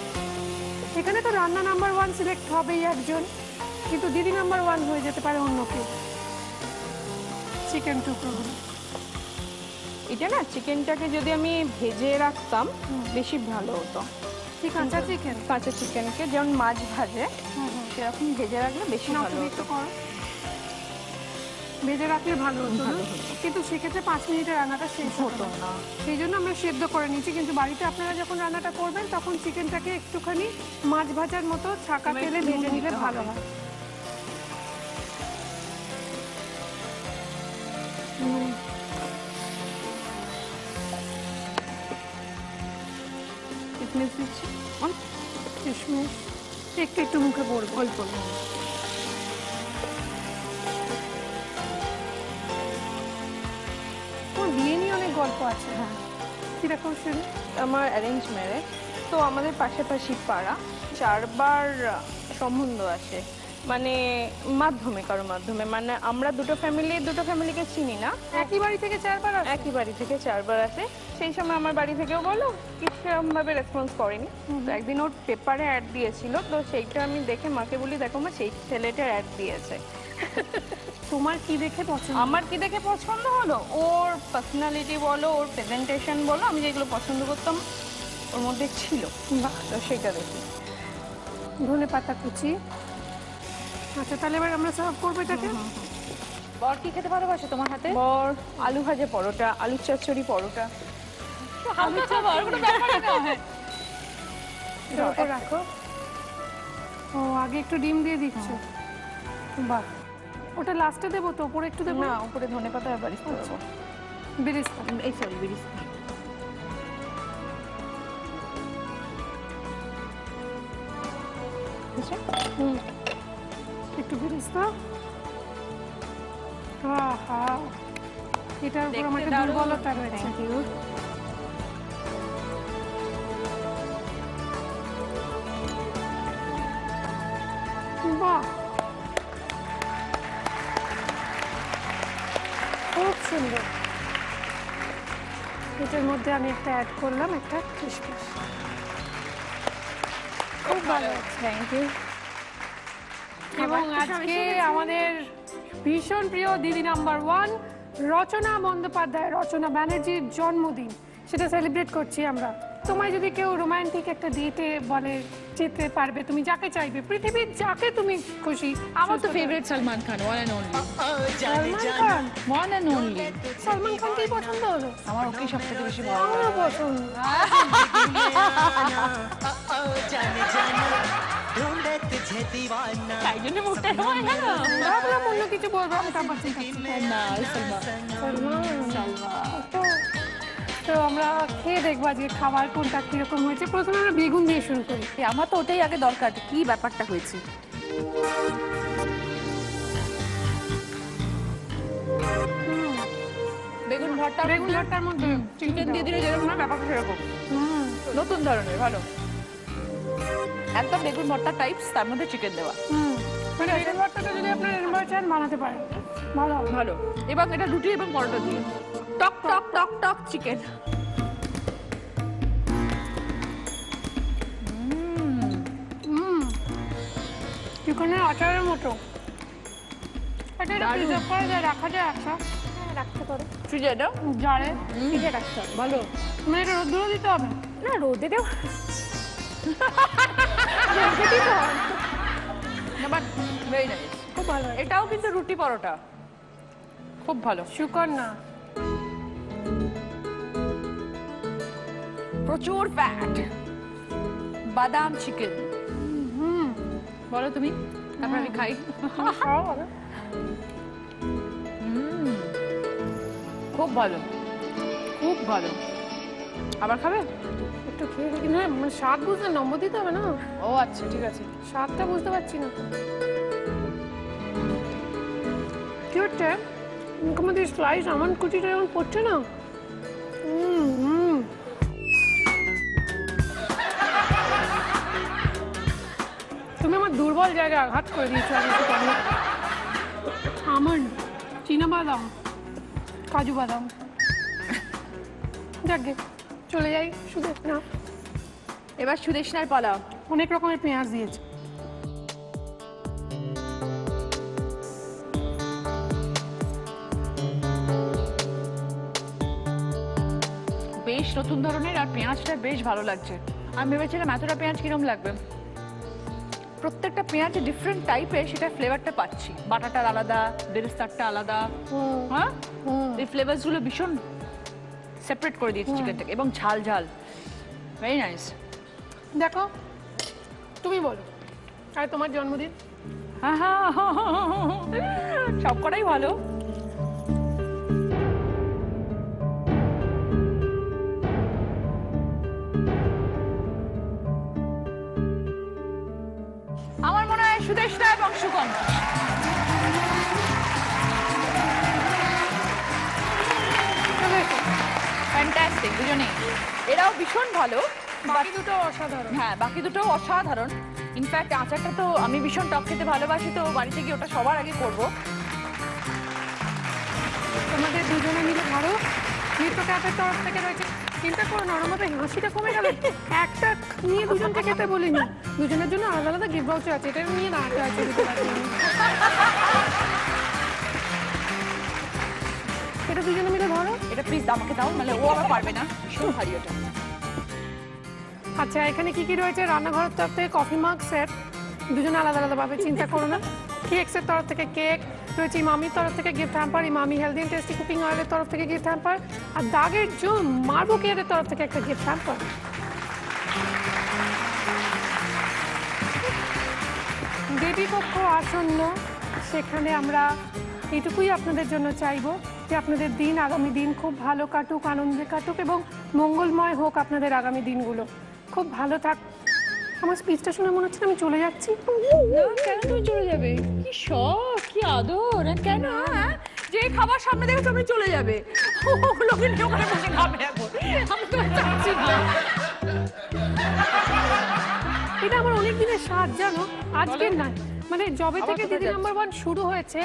এখানে তো রান্না নাম্বার 1 সিলেক্ট হবেই একজন, কিন্তু দিদি নাম্বার 1 হয়ে যেতে পারে অন্য কেউ। চিকেন টুকরোগুলো এটা না চিকেনটাকে যদি আমি ভেজে রাখতাম বেশি ভালো হতো। কি কাঁচা চিকেন? কাঁচা চিকেনকে যেমন মাছ ভাজে সেরকম ভেজে রাখলে বেশি না, ভালো তুমি হতো। একটু করো। ভেজে রাখলে ভালো হতো না? কিন্তু সেক্ষেত্রে 5 মিনিটে রান্নাটা শেষ হতো না। সেই জন্য আমরা সেদ্ধ করে নিচ্ছি। কিন্তু বাড়িতে আপনারা যখন রান্নাটা করবেন তখন চিকেনটাকে একটুখানি মাছ ভাজার মতো ছাকা তেলে ভেজে নিলে ভালো হয়। কিশমিশ দিচ্ছি কিশমিশ একটু একটু মুখে পড়বে, অল্প। তোমার বিয়ে নিয়ে অনেক গল্প আছে। হ্যাঁ, কিরকম শুনি? আমার অ্যারেঞ্জ ম্যারেজ, তো আমাদের পাশাপাশি পাড়া, 4 বার সম্বন্ধ আছে, মানে মাধ্যমে কারোর মাধ্যমে, মানে আমরা দুটো ফ্যামিলিকে চিনি না, একই বাড়ি থেকে 4 বার আসে? একই বাড়ি থেকে 4 বার আসে। সেই সময় আমার বাড়ি থেকেও বলো কিরকমভাবে রেসপন্স করেনি। তো একদিন ওর পেপারে অ্যাড দিয়েছিল, তো সেইটা আমি দেখে মাকে বলি দেখো মা সেই ছেলেটার অ্যাড দিয়েছে। তোমার কি দেখে পছন্দ? আমার কি দেখে পছন্দ হলো, ওর পার্সোনালিটি বলো, ওর প্রেজেন্টেশন বলো, আমি যেগুলো পছন্দ করতাম ওর মধ্যে ছিল, তো সেটা দেখি। ধনে পাতা কুচি। আচ্ছা, তাহলে এবার আমরা সার্ভ করবো এটাকে। বর কি খেতে ভালোবাসে তোমার হাতে? বর আলু ভাজা পরোটা, আলু চচ্চড়ি পরোটা। আমি খাবার কোনো ব্যাপারই না। এটার উপর রাখো। ও, আগে একটু ডিম দিয়ে দিচ্ছ। বাহ, ওটা লাস্টে দেবো তো? উপরে একটু দেবো না, উপরে ধনে পাতা আর বারিস্তা দেবো। বেরেস্তা। এই সরি বিরিস্তা। একটু বেরেস্তা। আহা, এটার উপর আমার একটা দুর্বলতা রয়েছে। বাহ, খুব সুন্দর। এটার মধ্যে আমি একটা অ্যাড করলাম, একটা কিশমিশ। খুব ভালো। Thank you. এবং আজকে আমাদের ভীষণ প্রিয় দিদি নাম্বার 1 রচনা বন্দ্যোপাধ্যায়, রচনা ব্যানার্জির জন্মদিন, সেটা সেলিব্রেট করছি আমরা। তোমায় যদি কেউ রোমান্টিক একটা ডেটে বলে যেতে পারবে, তুমি যাকে চাইবে, পৃথিবীর যাকে তুমি খুশি। আমার তো favourite Salman Khan, one and only. Salman Khan? One and only. Salman খানকেই পছন্দ হলো? আমার ওকেই সব থেকে বেশি ভালো আমারও পছন্দ। जाने जाना ढूंढे तुझे दीवाना। তাই জন্য মুখটা হয় না। ভাবলাম অন্য কিছু বলবো, আমি তারপর চিন্তা করছি। না, সালমান। তো আমরা খেয়ে দেখবো আজকে খাবার কোনটা কিরকম হয়েছে। প্রথমে আমরা বেগুন দিয়ে শুরু করি। আমার তো ওটাই আগে দরকার, কি ব্যাপারটা হয়েছে। বেগুন ভর্তা, বেগুন ভর্তার মধ্যে চিকেন দিয়ে দিলে যেরকম হয় ব্যাপারটা সেরকম। নতুন ধরনের, ভালো। একদম বেগুন ভর্তা টাইপস, তার মধ্যে চিকেন দেওয়া। মানে বেগুন ভর্তাটা যদি আপনারা এরকম চান বানাতে পারেন, ভালো হবে। ভালো। এবং এটা রুটি এবং পরোটা দিয়ে টক টক টক টক চিকেন। চিকেনের আচারের মতো। এটা প্রিজার্ভ করা যায়, রাখা যায় একটা? রাখতে পারো ফ্রিজে দাও, জারে ফ্রিজে রাখতে হবে। ভালো। মানে এটা রোদ্দুরে দিতে হবে? না, রোদে দেও। বাট ভেরি নাইস, খুব ভালো। এটাও কিন্তু রুটি পরোটা, খুব ভালো। শুকর না, প্রচুর ফ্যাট, বাদাম চিকেন। বলো তুমি, তারপর আমি খাই। খাওয়া হবে। খুব ভালো, খুব ভালো। আবার খাবে? একটু খেয়ে দেখি না, মানে স্বাদ বুঝতে নম্বর দিতে হবে না? ও আচ্ছা, ঠিক আছে। স্বাদটা বুঝতে পারছি না। কি হচ্ছে? আমাদের স্লাইস আমন্ড কুচিটা যখন পড়ছে না, তুমি আমার দুর্বল জায়গায় আঘাত করে দিয়েছো। আমন্ড, চীনাবাদাম, কাজু বাদাম, যাকে চলে যাই শুধু না। এবার সুদেষ্ণার পোলাও। অনেক রকমের পেঁয়াজ দিয়েছে। বেশ নতুন ধরনের, আর পেঁয়াজটা বেশ ভালো লাগছে। আমি ভেবেছিলাম এতটা পেঁয়াজ কিরম লাগবে। প্রত্যেকটা পেঁয়াজ ডিফারেন্ট টাইপের, সেটা ফ্লেভারটা পাচ্ছি। বাটাটার আলাদা, বেরেস্তারটা আলাদা, হ্যাঁ এই ফ্লেভারস গুলো ভীষণ সেপারেট করে দিয়েছে চিকেন থেকে, এবং ঝাল ঝাল, ভেরি নাইস। দেখো তুমি বলো, আর তোমার জন্মদিন? হ্যাঁ হ্যাঁ, সব কটাই ভালো। আমার মনে হয় সুদেষ্ণা এবং সুগন্ধা। ফ্যান্টাস্টিক দুজনেই, এরাও ভীষণ ভালো। বাকি দুটো অসাধারণ। হ্যাঁ বাকি দুটোও অসাধারণ। ইনফ্যাক্ট আচারটা তো আমি ভীষণ টক খেতে ভালোবাসি, তো বাড়িতে গিয়ে ওটা সবার আগে করব। তোমাদের দুজনে মিলে ধরো, নৃত্য ক্যাফের তরফ থেকে রয়েছে। চিন্তা করো না, ওর মধ্যে হাসিটা কমে গেল। একটা নিয়ে দুজনকে খেতে বলিনি, দুজনের জন্য আলাদা আলাদা গিফট ভাউচার আছে, এটা নিয়ে না আছে। এটা দুজনে মিলে ধরো। এটা প্লিজ আমাকে দাও, মানে ও আবার পারবে না, ভীষণ ভারী ওটা। আচ্ছা এখানে কি কি রয়েছে? রান্নাঘরের তরফ থেকে কফি মাগ সেট, দুজনে আলাদা আলাদা ভাবে, চিন্তা করো না। কেকসের তরফ থেকে কেক রয়েছে, ইমামির তরফ থেকে gift hamper, Emami healthy and tasty cooking অয়েলের তরফ থেকে গিফট হ্যাম্পার, আর দাগের জুম মার্বো কেয়ারের তরফ থেকে একটা গিফট হ্যাম্পার। দেবী পক্ষ আসন্ন, সেখানে আমরা এটুকুই আপনাদের জন্য চাইবো যে আপনাদের দিন, আগামী দিন খুব ভালো কাটুক, আনন্দে কাটুক এবং মঙ্গলময় হোক আপনাদের আগামী দিনগুলো। খুব ভালো থাক। আমার স্পিচটা শুনে মনে হচ্ছে আমি চলে যাচ্ছি। কেন তুমি চলে যাবে? কি শখ, কি আদর, আর কেন যে খাবার সামনে দেখে তুমি চলে যাবে, ওগুলোকে নিয়ে ওখানে বসে খাবে এখন। আমি তো চাচ্ছি না। এটা আমার অনেক দিনের স্বাদ জানো, আজকের না, মানে যবে থেকে দিদি নাম্বার 1 শুরু হয়েছে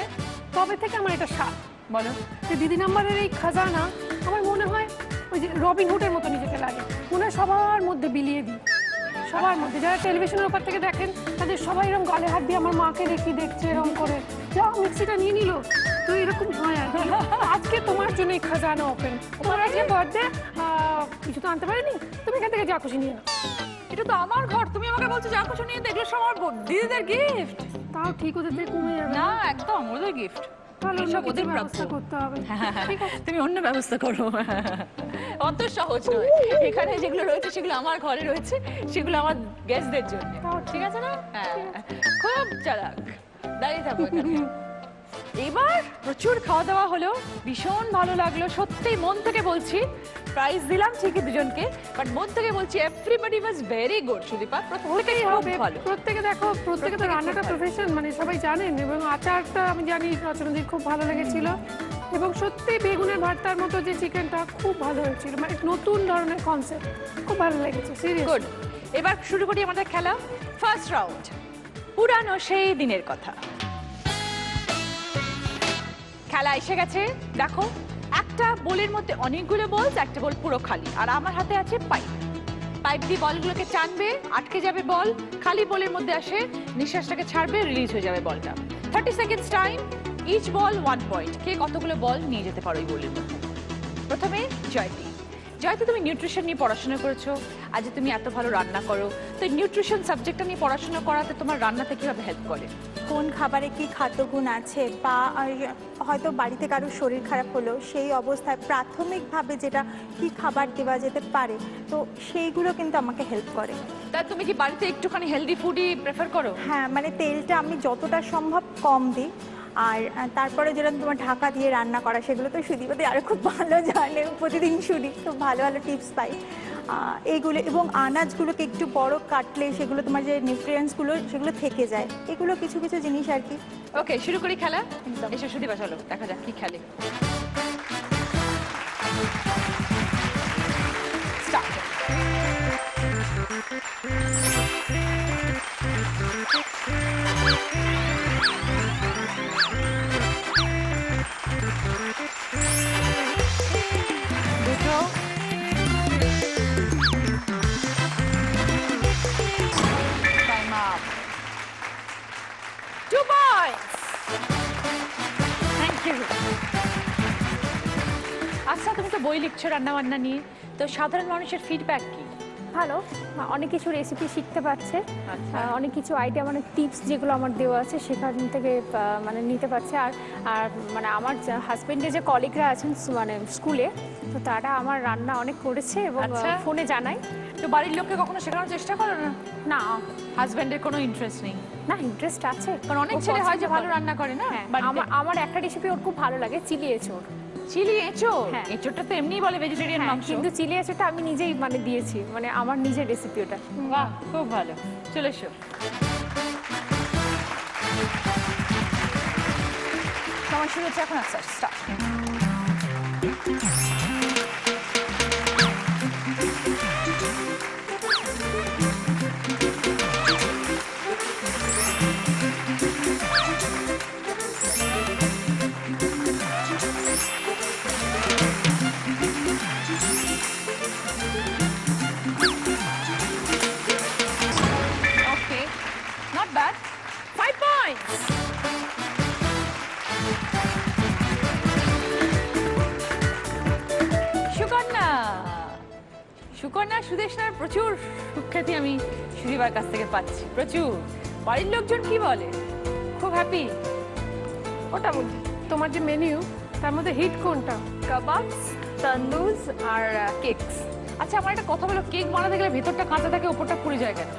তবে থেকে আমার এটা স্বাদ। বলো। যে দিদি নাম্বারের এই খাজানা আমার মনে হয় ওই যে রবিন হুডের মতো নিজেকে লাগে, মনে হয় সবার মধ্যে বিলিয়ে দিই, সবার মধ্যে। যারা টেলিভিশনের উপর থেকে দেখেন তাদের সবাই এরকম গালে হাত দিয়ে আমার মাকে দেখছে এরকম করে, যা মিক্সিটা নিয়ে নিল, তো এরকম হয় আর কি। আজকে তোমার জন্য এই খাজানা ওপেন। তোমার আজকে বার্থডে, কিছু তো আনতে পারিনি, তুমি এখান থেকে যা খুশি নিয়ে নাও। এটা তো আমার ঘর, তুমি আমাকে বলছো যা কিছু নিয়ে দেখলো সব আমার দিদিদের গিফট। তাও ঠিক, ওদের দিয়ে কমে যাবে না একদম ওদের গিফট, তাহলে সব ওদের ওদের প্রাপ্য। ব্যবস্থা করতে হবে। ঠিক আছে, তুমি অন্য ব্যবস্থা করো। অত সহজ নয়, এখানে যেগুলো রয়েছে সেগুলো আমার ঘরে রয়েছে, সেগুলো আমার গেস্টদের জন্য, ঠিক আছে না? হ্যাঁ খুব চালাক, দাঁড়িয়ে থাকো এখানে। এবার প্রচুর খাওয়া দাওয়া হলো, ভীষণ ভালো লাগলো, সত্যি মন থেকে বলছি। প্রাইজ দিলাম ঠিকই দুজনকে, বাট মন থেকে বলছি everybody was very good. Sudipa প্রত্যেকেই খুব ভালো। প্রত্যেকে দেখো, প্রত্যেকে তো রান্নাটা প্রফেশন, মানে সবাই জানেন, এবং আচারটা আমি জানি রচনাদির খুব ভালো লেগেছিল, এবং সত্যি বেগুনের ভর্তার মতো যে চিকেনটা খুব ভালো হয়েছিল, মানে নতুন ধরনের কনসেপ্ট, খুব ভালো লেগেছে, সিরিয়াস। গুড। এবার শুরু করি আমাদের খেলা, ফার্স্ট রাউন্ড, পুরানো সেই দিনের কথা। খেলা এসে গেছে, দেখো একটা বোলের মধ্যে অনেকগুলো বল, একটা বল পুরো খালি, আর আমার হাতে আছে পাইপ। পাইপ দিয়ে বলগুলোকে টানবে, আটকে যাবে বল, খালি বোলের মধ্যে আসে, নিঃশ্বাসটাকে ছাড়বে, রিলিজ হয়ে যাবে বলটা। 30 সেকেন্ডস টাইম, ইচ বল 1 পয়েন্ট। কে কতগুলো বল নিয়ে যেতে পারো এই বোলের মধ্যে? প্রথমে জয়তি। জয়তি, তুমি নিউট্রিশন নিয়ে পড়াশোনা করেছো, আজ তুমি এত ভালো রান্না করো, তো নিউট্রিশন সাবজেক্টটা নিয়ে পড়াশোনা করাতে তোমার রান্নাতে কিভাবে হেল্প করে? কোন খাবারে কি খাদ্যগুণ আছে, বা হয়তো বাড়িতে কারো শরীর খারাপ হলো, সেই অবস্থায় প্রাথমিকভাবে যেটা কি খাবার দেওয়া যেতে পারে, তো সেইগুলো কিন্তু আমাকে হেল্প করে। তা তুমি কি বাড়িতে একটুখানি হেলদি ফুডই প্রেফার করো? হ্যাঁ, মানে তেলটা আমি যতটা সম্ভব কম দিই, আর তারপরে যেরকম তোমার ঢাকা দিয়ে রান্না করা, সেগুলো তো সুদীপতি আরও খুব ভালো জানে, প্রতিদিন শুনি, খুব ভালো ভালো টিপস পাই এইগুলো। এবং আনাজগুলোকে একটু বড় কাটলে সেগুলো তোমার যে নিউট্রিয়েন্টসগুলো সেগুলো থেকে যায়, এগুলো কিছু কিছু জিনিস আর কি। ওকে, শুরু করি খেলা। এসে সুদীপা চলো দেখা যাক কি খেলে। স্টার্ট। দুটো আচ্ছা তুমি তো বই লিখছো রান্না বান্না নিয়ে, তো সাধারণ মানুষের ফিডব্যাক কি? ভালো, অনেক কিছু রেসিপি শিখতে পারছে, আচ্ছা। অনেক কিছু আইডিয়া মানে টিপস যেগুলো আমার দেওয়া আছে সেখান থেকে মানে নিতে পারছে। আর আর মানে আমার হাজবেন্ডের যে কলিগরা আছেন মানে স্কুলে, তো তারা আমার রান্না অনেক করেছে এবং আচ্ছা। ফোনে জানায়। তো বাড়ির লোককে কখনো শেখানোর চেষ্টা করো না? না হাজবেন্ডের কোনো ইন্টারেস্ট নেই? না, ইন্টারেস্ট আছে, কারণ অনেক ও ছেলে হয় যে পছন্দ ভালো করে। রান্না করে না হ্যাঁ, বাড়িতে। আমার একটা রেসিপি ওর খুব ভালো লাগে, চিলি এঁচোড়। চিলি এঁচোড়? হ্যাঁ। এঁচোড়টা তো এমনিই বলে ভেজিটেরিয়ান মাংস। কিন্তু চিলি এঁচোড়টা আমি নিজেই মানে দিয়েছি, মানে আমার নিজের রেসিপি ওটা। বাহ, খুব ভালো। চলে এসো। সময় শুরু হচ্ছে এখন। আচ্ছা, start. Okay, not bad. 5 points. Sukanya সুদেশনার প্রচুর সুখ্যাতি আমি সুদীপার কাছ থেকে পাচ্ছি, প্রচুর। বাড়ির লোকজন কি বলে? খুব হ্যাপি? মোটামুটি। তোমার যে মেনু তার মধ্যে হিট কোনটা? কাবাবস, তন্দুজ আর কেকস। আচ্ছা, আমার একটা কথা বলো, কেক বানাতে গেলে ভেতরটা কাঁচা থাকে, উপরটা পুড়ে যায় কেন?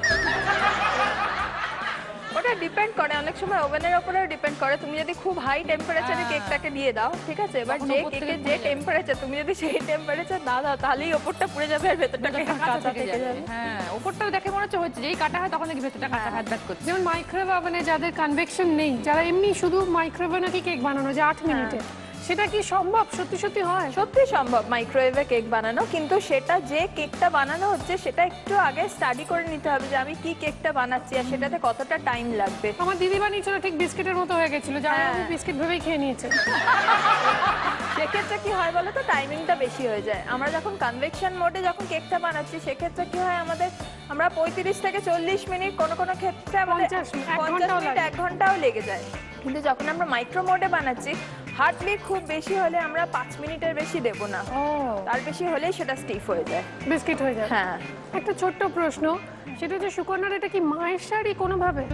ওটা ডিপেন্ড করে, অনেক সময় ওভেনের উপরে ডিপেন্ড করে। তুমি যদি খুব হাই টেম্পারেচারে হ্যাঁ। কেকটাকে দিয়ে দাও, ঠিক আছে, এবার তখন যে ওপর থেকে কেকের পুড়ে যে যাবে। টেম্পারেচার, তুমি যদি সেই টেম্পারেচার না দাও তাহলেই ওপরটা পুড়ে যাবে আর ভেতরটা ভেতরটা কাঁচা কাঁচা থেকে যাবে। হ্যাঁ, উপরটাও দেখে মনে হচ্ছে যেই কাটা হয় তখন দেখি ভেতরটা কাঁচা ভাত ভাত করছে। যেমন মাইক্রোওয়েভ ওভেনে যাদের কনভেকশন নেই, যারা এমনি শুধু মাইক্রোওয়েভে নাকি কেক বানানো যায় 8 মিনিটে, সেটা কি সম্ভব? সত্যি সত্যি হয়? সত্যি সম্ভব মাইক্রোওয়েভে কেক বানানো, কিন্তু সেটা যে কেকটা বানানো হচ্ছে সেটা একটু আগে স্টাডি করে নিতে হবে যে আমি কি কেকটা বানাচ্ছি আর সেটাতে কতটা টাইম লাগবে। আমার দিদি বানিয়েছিল, ঠিক বিস্কিটের মতো হয়ে গেছিল, যারা হ্যাঁ। আমি বিস্কিট ভেবেই খেয়ে নিয়েছে। সেক্ষেত্রে কি হয় বলো তো, টাইমিংটা বেশি হয়ে যায়। আমরা যখন কনভেকশন মোডে যখন কেকটা বানাচ্ছি সেক্ষেত্রে কি হয়, আমরা 35 থেকে 40 মিনিট, কোনো কোনো ক্ষেত্রে আমাদের 50 মিনিট, 1 50 ঘন্টাও মিনিট লাগে। 1 ঘন্টাও লেগে যায়। কিন্তু যখন আমরা মাইক্রো মোডে বানাচ্ছি, হার্ডলি খুব বেশি হলে আমরা 5 মিনিটের বেশি দেবো না, ও, তার বেশি হলেই সেটা স্টিফ হয়ে যায়। বিস্কিট হয়ে যায়। হ্যাঁ একটা ছোট্ট প্রশ্ন, সেটা হচ্ছে সুকন্যার এটা কি মায়ের শাড়ি কোনোভাবে?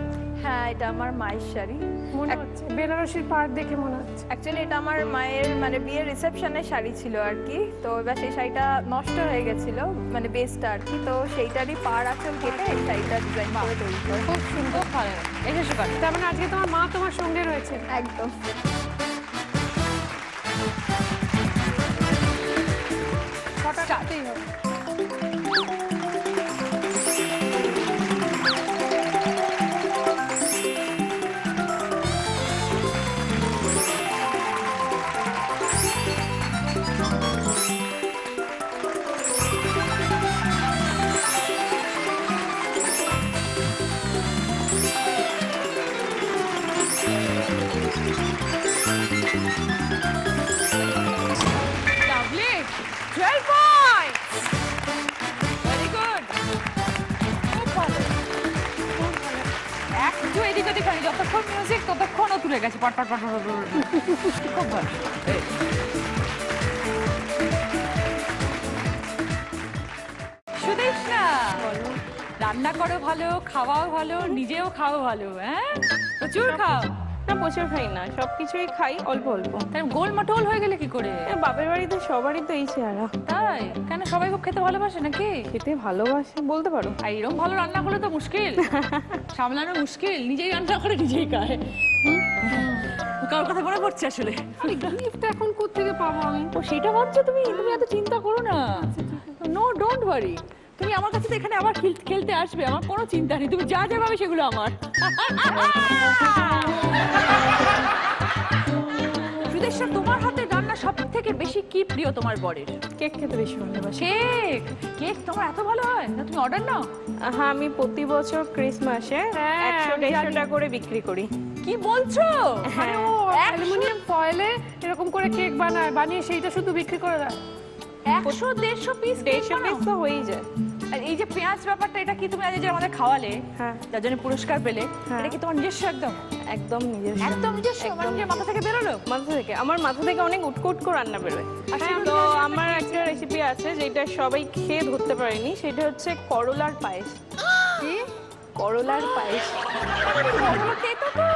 হ্যাঁ, এটা আমার মায়ের শাড়ি। মনে হচ্ছে বেনারসির পাড় দেখে মনে হচ্ছে। অ্যাকচুয়ালি এটা আমার মায়ের মানে বিয়ের রিসেপশনের শাড়ি ছিল আর কি। তো এবার সেই শাড়িটা নষ্ট হয়ে গেছিল, মানে বেসটা আর কি। তো সেইটারই পাড় আঁচল কেটে এই শাড়িটা ডিজাইন করে তৈরি করে। খুব সুন্দর। খুব ভালো। এসে সুকন্যা। তার মানে আজকে তোমার মা তোমার সঙ্গে রয়েছে। একদম। ছটা কাটতেই হবে। Lovely. 12 points. Very good. খুব ভালো। একটু এদিক ওদিক হয়নি, যতক্ষণ মিউজিক ততক্ষণও তুলে গেছে পট পট পট পট পট পট। খুব ভালো। সুদেশনা, রান্না করো ভালো, খাওয়াও ভালো, নিজেও খাও ভালো, হ্যাঁ? প্রচুর খাও। না, প্রচুর খাই না, সবকিছুই খাই অল্প অল্প। তাই গোল মটোল হয়ে গেলে কি করে? বাপের বাড়িতে সবারই তো এই চেহারা। তাই কেন, সবাই খুব খেতে ভালোবাসে নাকি? খেতে ভালোবাসে বলতে পারো। আর এরকম ভালো রান্না করলে তো মুশকিল, সামলানো মুশকিল। নিজেই রান্না করে নিজেই খায়। কার কথা মনে পড়ছে আসলে? গিফট এখন কোত্থেকে পাবো আমি? ও সেটা ভাবছো তুমি? তুমি এত চিন্তা করো না। No, don't worry. তুমি আমার কাছে তো এখানে আবার খেলতে আসবে, আমার কোনো চিন্তা নেই। তুমি যা যা ভাবে সেগুলো আমার। সুদেশনা, তোমার হাতে রান্না সব থেকে বেশি কি প্রিয় তোমার বরের? কেক খেতে বেশি ভালোবাসি। কেক। কেক তোমার এত ভালো হয় না, তুমি অর্ডার নাও? হ্যাঁ, আমি প্রতি বছর ক্রিসমাসে হ্যাঁ, 100-150 টাকা করে বিক্রি করি। কি বলছো? মানে ও অ্যালুমিনিয়াম ফয়েলে এরকম করে কেক বানায়, বানিয়ে সেইটা শুধু বিক্রি করে দেয়। 100-150 পিস? 150 পিস তো হয়েই যায়। আর এই যে পেঁয়াজ ব্যাপারটা, এটা কি তুমি আজ যে আমাদের খাওয়ালে, হ্যাঁ যার জন্য পুরস্কার পেলে, হ্যাঁ। এটা কি তোমার নিজস্ব একদম? একদম নিজস্ব। একদম নিজস্ব, মানে নিজের মাথা থেকে বেরোলো? মাথা থেকে, আমার মাথা থেকে অনেক উটকো রান্না বেরোয়। তো আমার একটা রেসিপি আছে যেটা সবাই খেয়ে ধরতে পারেনি, সেটা হচ্ছে করলার পায়েস। কি? করলার পায়েস। ওগুলো তেতো তো।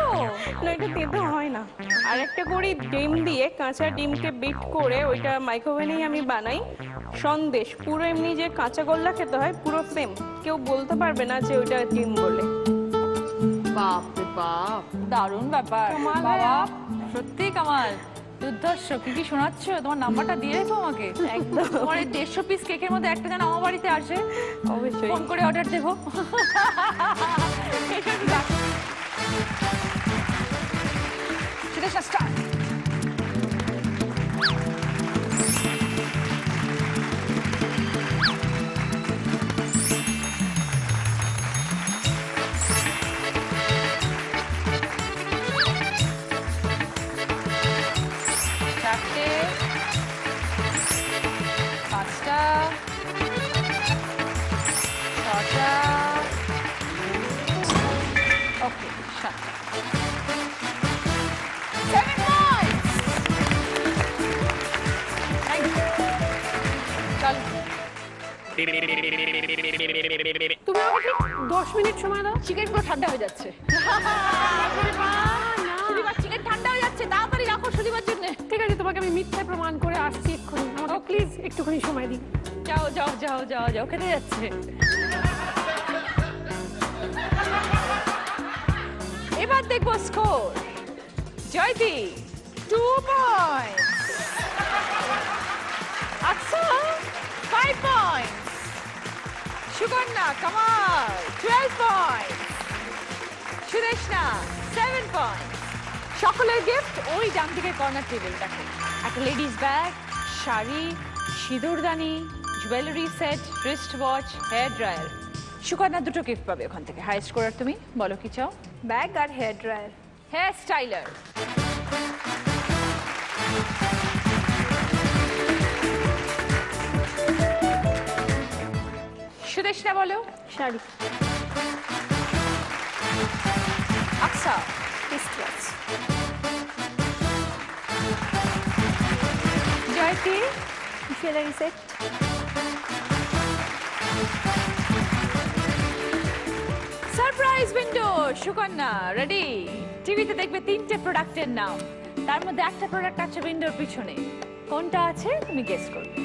না, এটা তেতো হয় না। আর একটা করি ডিম দিয়ে, কাঁচা ডিমকে বিট করে ওইটা মাইক্রোওভেনেই আমি বানাই সন্দেশ। পুরো এমনি যে কাঁচা গোল্লা খেতে হয় পুরো সেম, কেউ বলতে পারবে না যে ওইটা ডিম বলে। বাপ রে বাপ, দারুণ ব্যাপার বাবা, সত্যি কামাল, দুর্ধর্ষ। কি কি শোনাচ্ছ? তোমার নাম্বারটা দিয়ে রেখো আমাকে। একদম। তোমার এই 150 পিস কেকের মধ্যে একটা যেন আমার বাড়িতে আসে, অবশ্যই। ফোন করে অর্ডার দেবো। সেটা স্টার্ট। চারটে, পাঁচটা, ছটা, ওকে, সাতটা। 7 points! Thank you. চল। তুমি আমাকে ঠিক 10 মিনিট সময় দাও। চিকেন পুরো ঠান্ডা হয়ে যাচ্ছে। সুদীপার চিকেন ঠান্ডা হয়ে যাচ্ছে, তাড়াতাড়ি রাখো সুদীপার জন্য। ঠিক আছে, তোমাকে আমি মিথ্যে প্রমাণ করে আসছি এক্ষুনি। আমাকে প্লিজ একটুখানি সময় দিন। যাও যাও যাও যাও যাও, খেতে যাচ্ছে। এবার দেখবো score. Jayati 2 points, Aksa 5 points, Sukanya কামাল 12 পয়েন্টস, সুদেশনা 7 পয়েন্টস। সকলের গিফট ওই ডান দিকে কর্নার টেবিল দেখো, একটা লেডিস ব্যাগ, শাড়ি, সিঁদুরদানি, jewellery set, wrist watch, hair dryer. Sukanya দুটো গিফট পাবে ওখান থেকে। হাইয়েস্ট স্কোরার তুমি, বলো কি চাও? ব্যাগ আর hair dryer. Hair styler. Sudeshna বলো? Sari. Aksa? Wristwatch. Jayati? Jewellery set. Surprise window. Sukanya ready? টিভিতে দেখবে 3টে প্রোডাক্টের নাম, তার মধ্যে একটা প্রোডাক্ট আছে উইন্ডোর পিছনে। কোনটা আছে তুমি গেস করবে।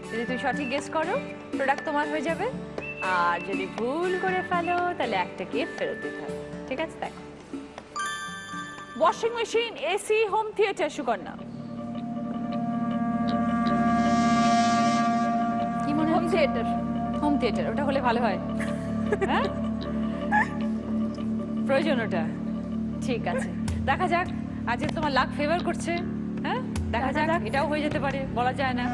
যদি তুমি সঠিক গেস করো প্রোডাক্ট তোমার হয়ে যাবে, আর যদি ভুল করে ফেলো তাহলে একটা গিফট ফেরত দিতে হবে। ঠিক আছে? দেখো, washing machine, AC, home theatre. Sukanya কি মনে হয়? Home theatre. হোম থিয়েটার, ওটা হলে ভালো হয়। হ্যাঁ, প্রয়োজন ওটা। ঠিক আছে, দেখা যাক আজ তোমার লাক ফেভার করছে। হ্যাঁ, দেখা যাক, এটাও হয়ে যেতে পারে, বলা যায় না।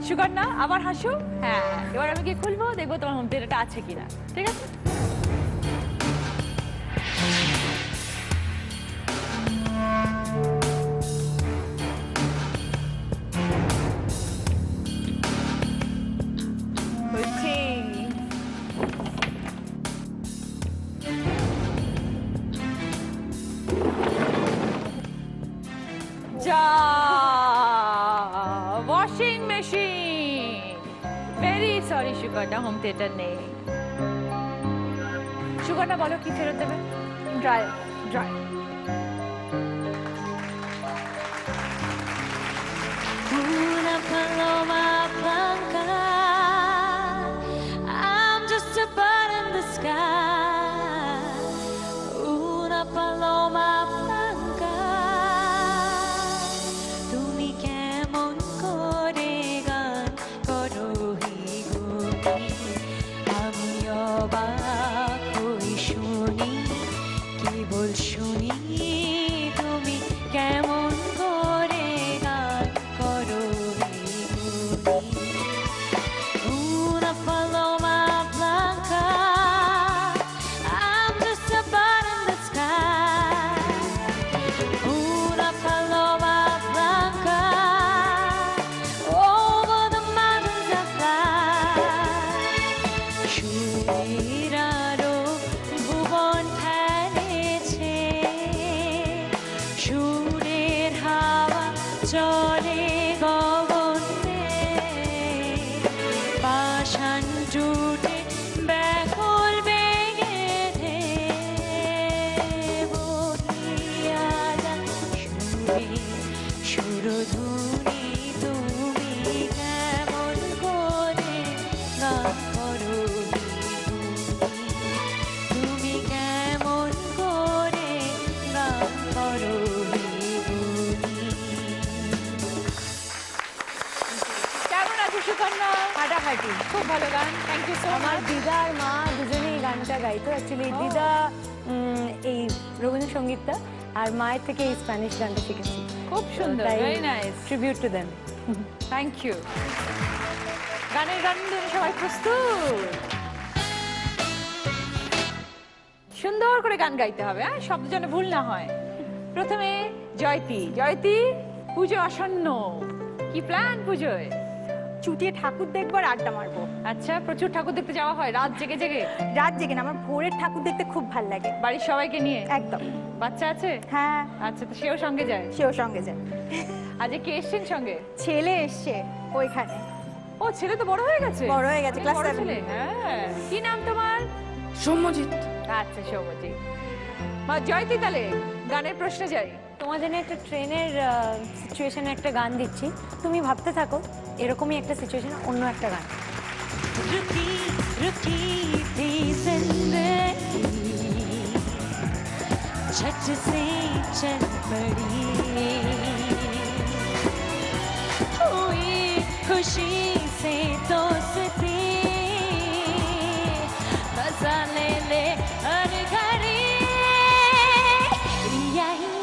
সুকন্যা আবার হাসো। হ্যাঁ, এবার আমি কি খুলবো, দেখবো তোমার হোম থিয়েটারটা আছে কিনা। ঠিক আছে? খুলছি। যা, washing machine. Very sorry Sukanya, home theatre নেই। সুকন্যা বলো কি ফেরত দেবে? Dryer. Dryer. Una paloma blanca, I'm just a bird in the sky. Una paloma blanca, তুমি কেমন করে গান করো হি গুনি, আমি অবাক হই শুনি, কেবল শুনি চলে গগনে পাষাণ টুটে ব্যাকুল বেগে ধে বহিয়া যায় সুরে সুরধুনি তুমি কেমন করে গান করো তুমি কেমন করে গান করো কেমন আছে সুকন্যা? ফাটাফাটি। খুব ভালো গান, থ্যাংক ইউ সো আমার মাচ। দিদা আর মা দুজনেই গানটা গাইতো অ্যাকচুয়ালি। দিদা এই রবীন্দ্রসঙ্গীতটা আর মায়ের থেকে এই স্প্যানিশ গানটা শিখেছি। খুব সুন্দর, very nice, tribute to them. Thank you. গানের জন্য সবাই প্রস্তুত? সুন্দর করে গান গাইতে হবে, হ্যাঁ, শব্দ যেন ভুল না হয়। প্রথমে জয়তী। জয়তী, পুজো আসন্ন, কি প্ল্যান পুজোয়? চুটিয়ে ঠাকুর দেখবো আর আড্ডা মারবো। আচ্ছা, প্রচুর ঠাকুর দেখতে যাওয়া হয় রাত জেগে জেগে? রাত জেগে না, আমার ভোরের ঠাকুর দেখতে খুব ভালো লাগে। বাড়ির সবাইকে নিয়ে? একদম। বাচ্চা আছে? হ্যাঁ। আচ্ছা, তো সেও সঙ্গে যায়? সেও সঙ্গে যায়। আজকে কে এসছেন সঙ্গে? ছেলে এসছে ওইখানে। ও, ছেলে তো বড় হয়ে গেছে? বড় হয়ে গেছে, অনেক ক্লাস বড় 7 ছেলে। হ্যাঁ, কি নাম তোমার? সৌম্যজিৎ। আচ্ছা, সৌম্যজিৎ। মা জয়তী, তাহলে গানের প্রশ্নে যাই। তোমার জন্য একটা ট্রেনের সিচুয়েশনে একটা গান দিচ্ছি, তুমি ভাবতে থাকো এরকমই একটা সিচুয়েশন, অন্য একটা গান। रुकी रुकी थी जिंदगी झट से चल पड़ी हुई खुशी से दोस्ती मजा ले ले हर घड़ी या ये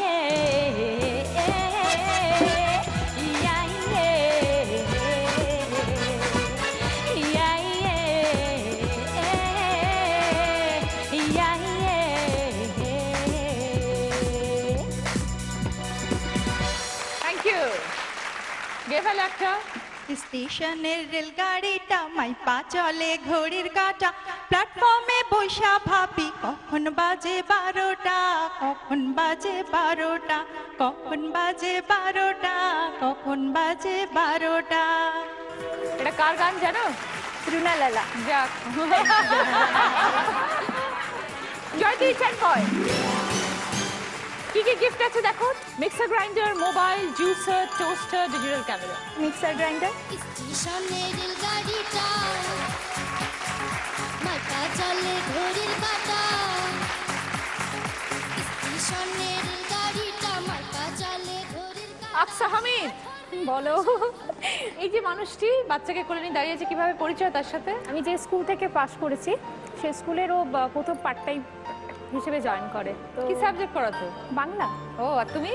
একটা স্টেশনের রেলগাড়িটা মাইপা চলে ঘড়ির কাঁটা প্ল্যাটফর্মে বৈশা ভাবি কখন বাজে 12টা কখন বাজে 12টা কখন বাজে 12টা কখন বাজে 12টা। এটা কার গান জানো? রুনা লালা। যাক, জয়তী চ্যাট বয়। কি কি গিফট আছে দেখো? Mixer grinder, mobile, juicer, toaster, digital camera. Mixer grinder. স্টেশনের রেলগাড়িটা মাইপা চলে ঘড়ির কাঁটা স্টেশনের রেলগাড়িটা মাইপা চলে ঘড়ির কাঁটা। আকসা হামিদ, বলো, এই যে মানুষটি বাচ্চাকে কোলে নিয়ে দাঁড়িয়ে আছে, কিভাবে পরিচয় তার সাথে? আমি যে স্কুল থেকে পাশ করেছি সে স্কুলেরও প্রথম পার্ট টাইম হিসেবে জয়েন করে। তো কি সাবজেক্ট পড়াতো? বাংলা। ও, আর তুমি?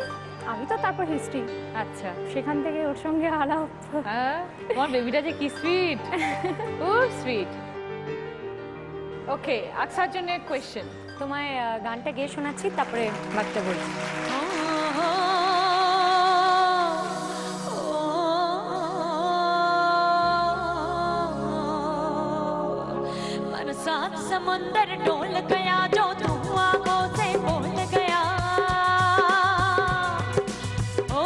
আমি তো তারপর হিস্ট্রি। আচ্ছা, সেখান থেকে ওর সঙ্গে আলাপ। হ্যাঁ, তোমার বেবিটা যে কি সুইট, খুব সুইট। ওকে, আকসার জন্য কোয়েশ্চেন। তোমায় গানটা গেয়ে শোনাচ্ছি, তারপরে বাচ্চা বলছি। मन साथ समंदर डोल गया जो तू आंखों से बोल गया ओ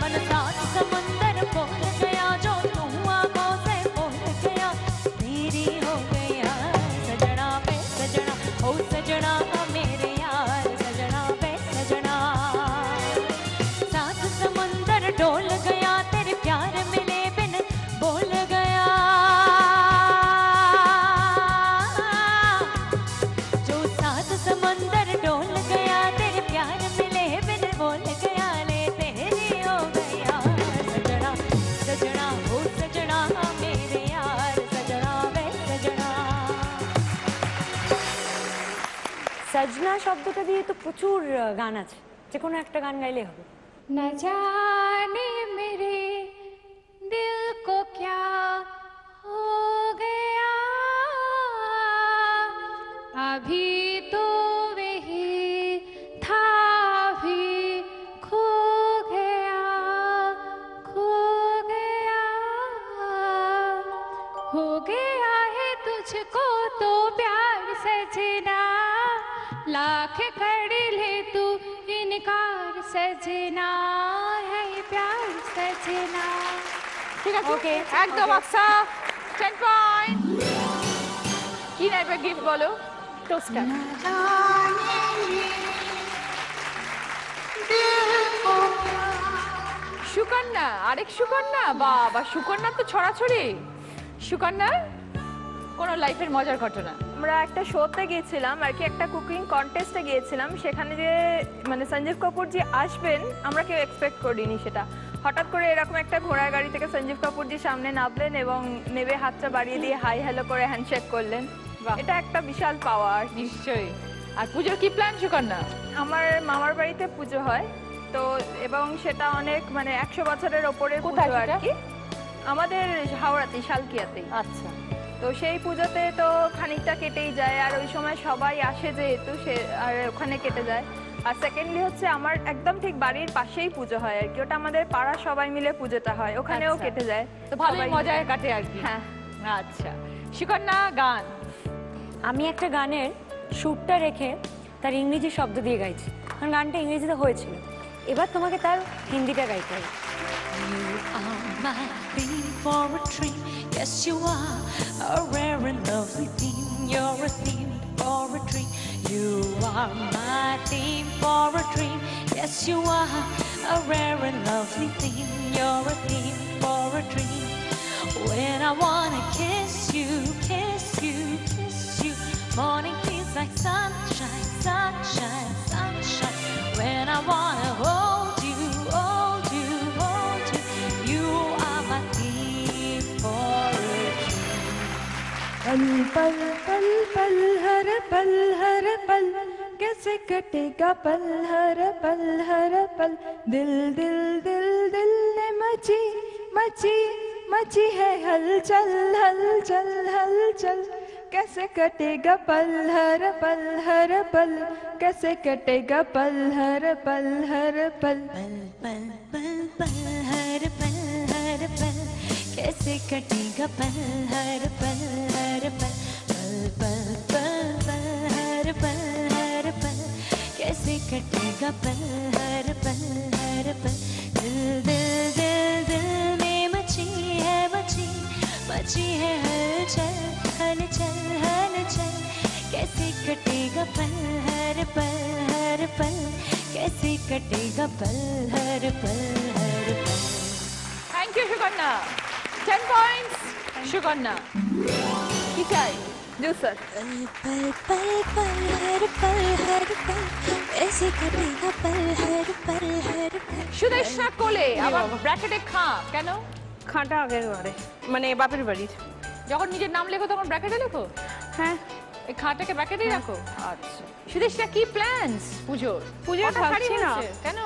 मन साथ समंदर बोल गया जो तू आंखों से बोल गया तेरी हो गया सजना पे सजना ओ सजना मेरे यार सजना पे सजना साथ समंदर डोल गया तेरे प्यार मिले बिन बोल गया जो साथ समंदर डोल गया तेरे प्यार मिले बिन बोल गया ले तेरी हो गया सजना सजना ओ सजना मेरे यार सजना वे सजना। সজনা শব্দটা দিয়ে তো প্রচুর গান আছে, যে কোনো একটা গান গাইলে হবে। न जाने मेरे दिल को क्या हो गया अभी तो वही था भी खो गया हो गया है तुझको तो प्यार सजना लाख कर ले तू इनकार सजना है प्यार सजना। ঠিক আছে Okay, একদম আকসা 10 পয়েন্ট। কি নেবে গিফট বলো? টোস্টার। সুকন্যা, আরেক সুকন্যা, বাবা সুকন্যা তো ছড়াছড়ি। সুকন্যা কোন লাইফের মজার ঘটনা? আমরা একটা শোতে গিয়েছিলাম আর কি, একটা কুকিং কন্টেস্টে গিয়েছিলাম। সেখানে যে মানে সঞ্জীব কাপুর জি আসবেন আমরা কেউ এক্সপেক্ট করিনি সেটা। হঠাৎ করে এরকম একটা ঘোড়ার গাড়ি থেকে সঞ্জীব কাপুর জি সামনে নামলেন এবং নেবে হাতটা বাড়িয়ে দিয়ে হাই হ্যালো করে হ্যান্ডশেক করলেন। এটা একটা বিশাল পাওয়ার। নিশ্চয়ই। আর পুজোর কি প্ল্যান সুকন্যা? আমার মামার বাড়িতে পুজো হয় তো, এবং সেটা অনেক মানে 100 বছরের ওপরের কোথায় পুজো আর সেটা? কি, আমাদের হাওড়াতে শালকিয়াতেই। আচ্ছা। তো সেই পুজোতে তো খানিকটা কেটেই যায়, আর ওই সময় সবাই আসে যেহেতু সে আর ওখানে কেটে যায়। আর সেকেন্ডলি হচ্ছে আমার একদম ঠিক বাড়ির পাশেই পুজো হয় আর কি, ওটা আমাদের পাড়া সবাই মিলে পুজোটা হয়, ওখানেও আচ্ছা। কেটে যায়। তো ভালোই সবাই- মজায় কাটে আর কি। হ্যাঁ। আচ্ছা সুকন্যা গান। আমি একটা গানের সুরটা রেখে তার ইংরেজি শব্দ দিয়ে গাইছি, কারণ গানটা ইংরেজিতে হয়েছিল। এবার তোমাকে তার হিন্দিটা গাইতে হবে। You are my theme for a dream. Yes, you are a rare and lovely theme. You're a theme for a dream. You are my theme for a dream. Yes, you are a rare and lovely theme. You're a theme for a dream. When I wanna kiss you, kiss you, kiss you. Morning feels like sunshine, sunshine, sunshine. When I wanna hold you, hold you, hold you. You are my theme for a dream. पल पल पल पल हर पल कैसे कटेगा पल हर पल। दिल दिल दिल दिल ने मची मची मची है हलचल हलचल हलचल। कैसे कटेगा पल हर पल कैसे कटेगा पल हर पल। पल पल पल पल हर पल कैसे कटेगा पल हर पल पल पल पल पल हर पल कैसे कटेगा पल हर पल दिल दिल दिल दिल में मची है हलचल हलचल हलचल। कैसे कटेगा पल हर पल कैसे कटेगा पल हर पल। Thank you Sukanya. 10 points Sukanya. কি চাই? जूसर। पल पल पल हर पल ऐसे कटेगा पल हर पल। সুদেশনা কোলে আবার ব্র্যাকেটে খা কেন? খাঁটা আগের বারে মানে বাপের বাড়ির। যখন নিজের নাম লেখো তখন ব্র্যাকেটে লেখো? হ্যাঁ। এই খাটাকে ব্র্যাকেটেই রাখো? আচ্ছা। সুদেশনা কি প্ল্যানস পুজোর? পুজোর কটা শাড়ি থাকছি না। হয়েছে? কেন?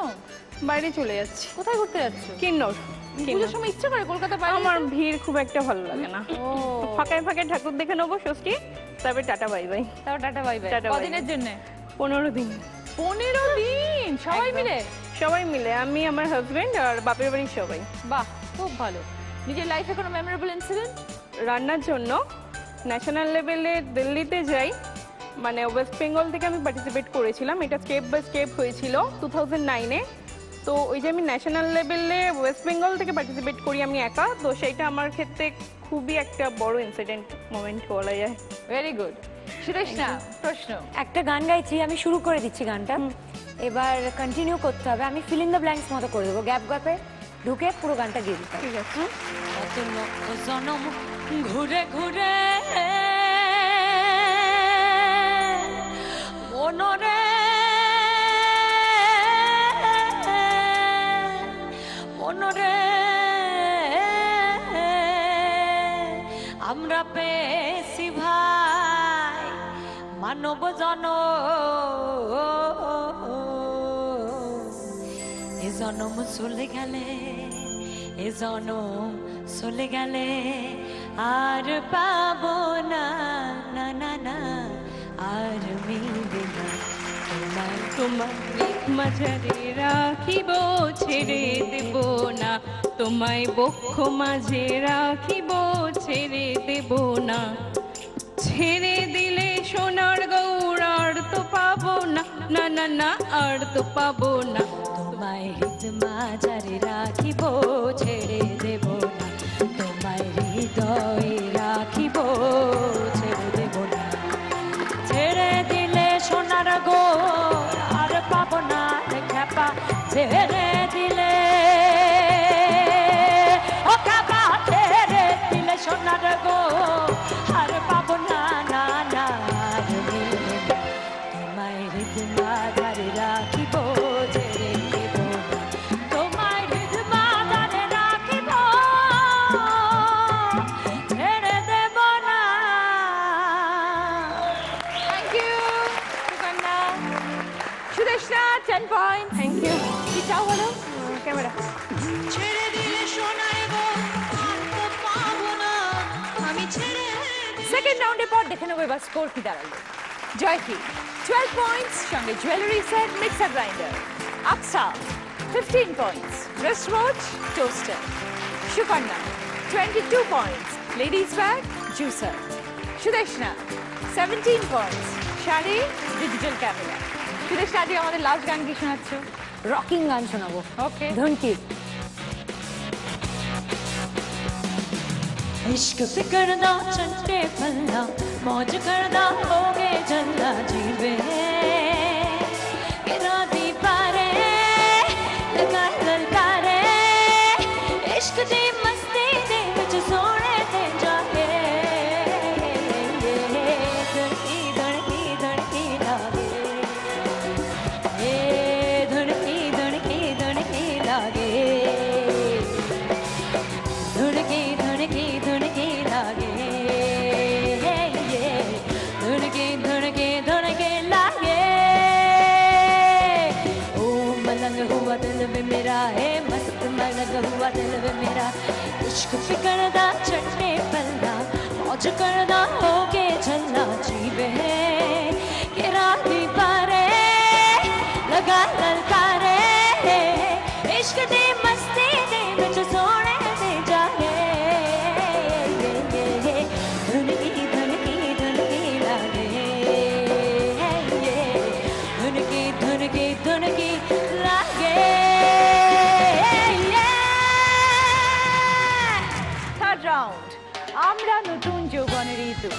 বাইরে চলে যাচ্ছি। কোথায় ঘুরতে যাচ্ছ? কিন্নর। পুজোর সময় ইচ্ছে করে কলকাতা বাইরে আমার যেতে? ভিড় খুব একটা ভালো লাগে না। ও ফাঁকায় ফাঁকায় ঠাকুর দেখে নেবো ষষ্ঠী, তবে টাটা বাই বাই। তাও tata bye bye. Tata bye bye. কদিনের জন্য? 15 দিন। 15 দিন সবাই একদম। মিলে? সবাই মিলে, আমি আমার হাজবেন্ড আর বাপের বাড়ির সবাই। বাহ খুব ভালো। নিজের লাইফে কোনো মেমোরেবল ইনসিডেন্ট? রান্নার জন্য ন্যাশনাল লেভেলে দিল্লিতে যাই, মানে ওয়েস্ট বেঙ্গল থেকে আমি পার্টিসিপেট করেছিলাম। এটা স্টেপ বাই স্টেপ হয়েছিল 2009-এ। তো ওই যে আমি ন্যাশনাল লেভেলে ওয়েস্ট বেঙ্গল থেকে পার্টিসিপেট করি আমি একা, তো সেইটা আমার ক্ষেত্রে খুবই একটা বড় ইনসিডেন্ট মোমেন্ট বলা যায়। Very good. সুদেশনা প্রশ্ন। একটা গান গাইছি, আমি শুরু করে দিচ্ছি গানটা, এবার কন্টিনিউ করতে হবে। আমি ফিল ইন দ্য ব্ল্যাঙ্কস মতো করে দেবো, গ্যাপ গ্যাপে ঢুকে পুরো গানটা দিয়ে দিতে হবে। ঠিক আছে। কত লক্ষ জনম ঘুরে ঘুরে মনরে মনরে আমরা পেয়েছি ভাই মানব এ জনম চলে গেলে এ জনম চলে গেলে আর পাবো না না না না আর মিলবে না তোমায় তোমায় মাঝারে রাখিব ছেড়ে দেব না, তোমায় বক্ষ মাঝে রাখিব ছেড়ে দেব না। ছেড়ে দিলে সোনার গৌর আর তো পাবো না, না না না আর তো পাবো না। তোমায় হৃদ মাঝারে রাখিব ছেড়ে দেব না, তোমায় হৃদয়ে রাখিব ছেড়ে দেব না। ছেড়ে দিলে সোনার গো আর পাবো না রে খ্যাপা, ছেড়ে দিলে ও খ্যাপা, ছেড়ে দিলে সোনার গো আর পাবো না না না আর মিলবে না। তোমায় হৃদ মাঝারে রাখিব ছেড়ে দেব না, তোমায় হৃদ মাঝারে রাখিব ছেড়ে দেব না। Thank you Sukanya. Sudeshna 10 points. Thank you. কি চাও বলো? ক্যামেরা। ছেড়ে দিলে সোনার গো আর তো পাবো না, আমি ছেড়ে সেকেন্ড রাউন্ডের পর দেখে নেবো এবার স্কোর কি দাঁড়ালো। জয়কি 12 পয়েন্টস, সঙ্গে jewellery set, mixer grinder. Aksa 15 points, wrist watch, toaster. Sukanya 22 points, ladies bag, juicer. Sudeshna 17 points, sari, digital camera. Sudeshna আজকে আমাদের লাস্ট গান কি শোনাচ্ছ? রকিং গান শোনাবো, ওকে। ধনকি। इश्क फिकरदा चंटे पल्ला, मौज करदा होगे जल्ला जीवे गिरा दी पारे लगा ललकारे, इश्क दी मस्ती दे विच सोने ते जागे, धड़की धड़की धड़की लागे, ए धड़की धड़की धड़की लागे, धड़की धड़की धड़की लागे, धड़की धड़की धड़की लागे। ओ मलंग हुआ दिल में मेरा है, मस्त मलंग हुआ दिल में मेरा, इश्क फिकरदा चट्टे पल्ला, मौज करदा होगे झल्ला जीवे के राती पारे लगा ललकारे, इश्क दी मस्ती दे विच सोने ते जागे, धुनकी धुनकी धुनकी लागे, धुनकी धुनकी धुनकी लागे। থার্ড রাউন্ড, আমরা নতুন যৌবনের ঋতু।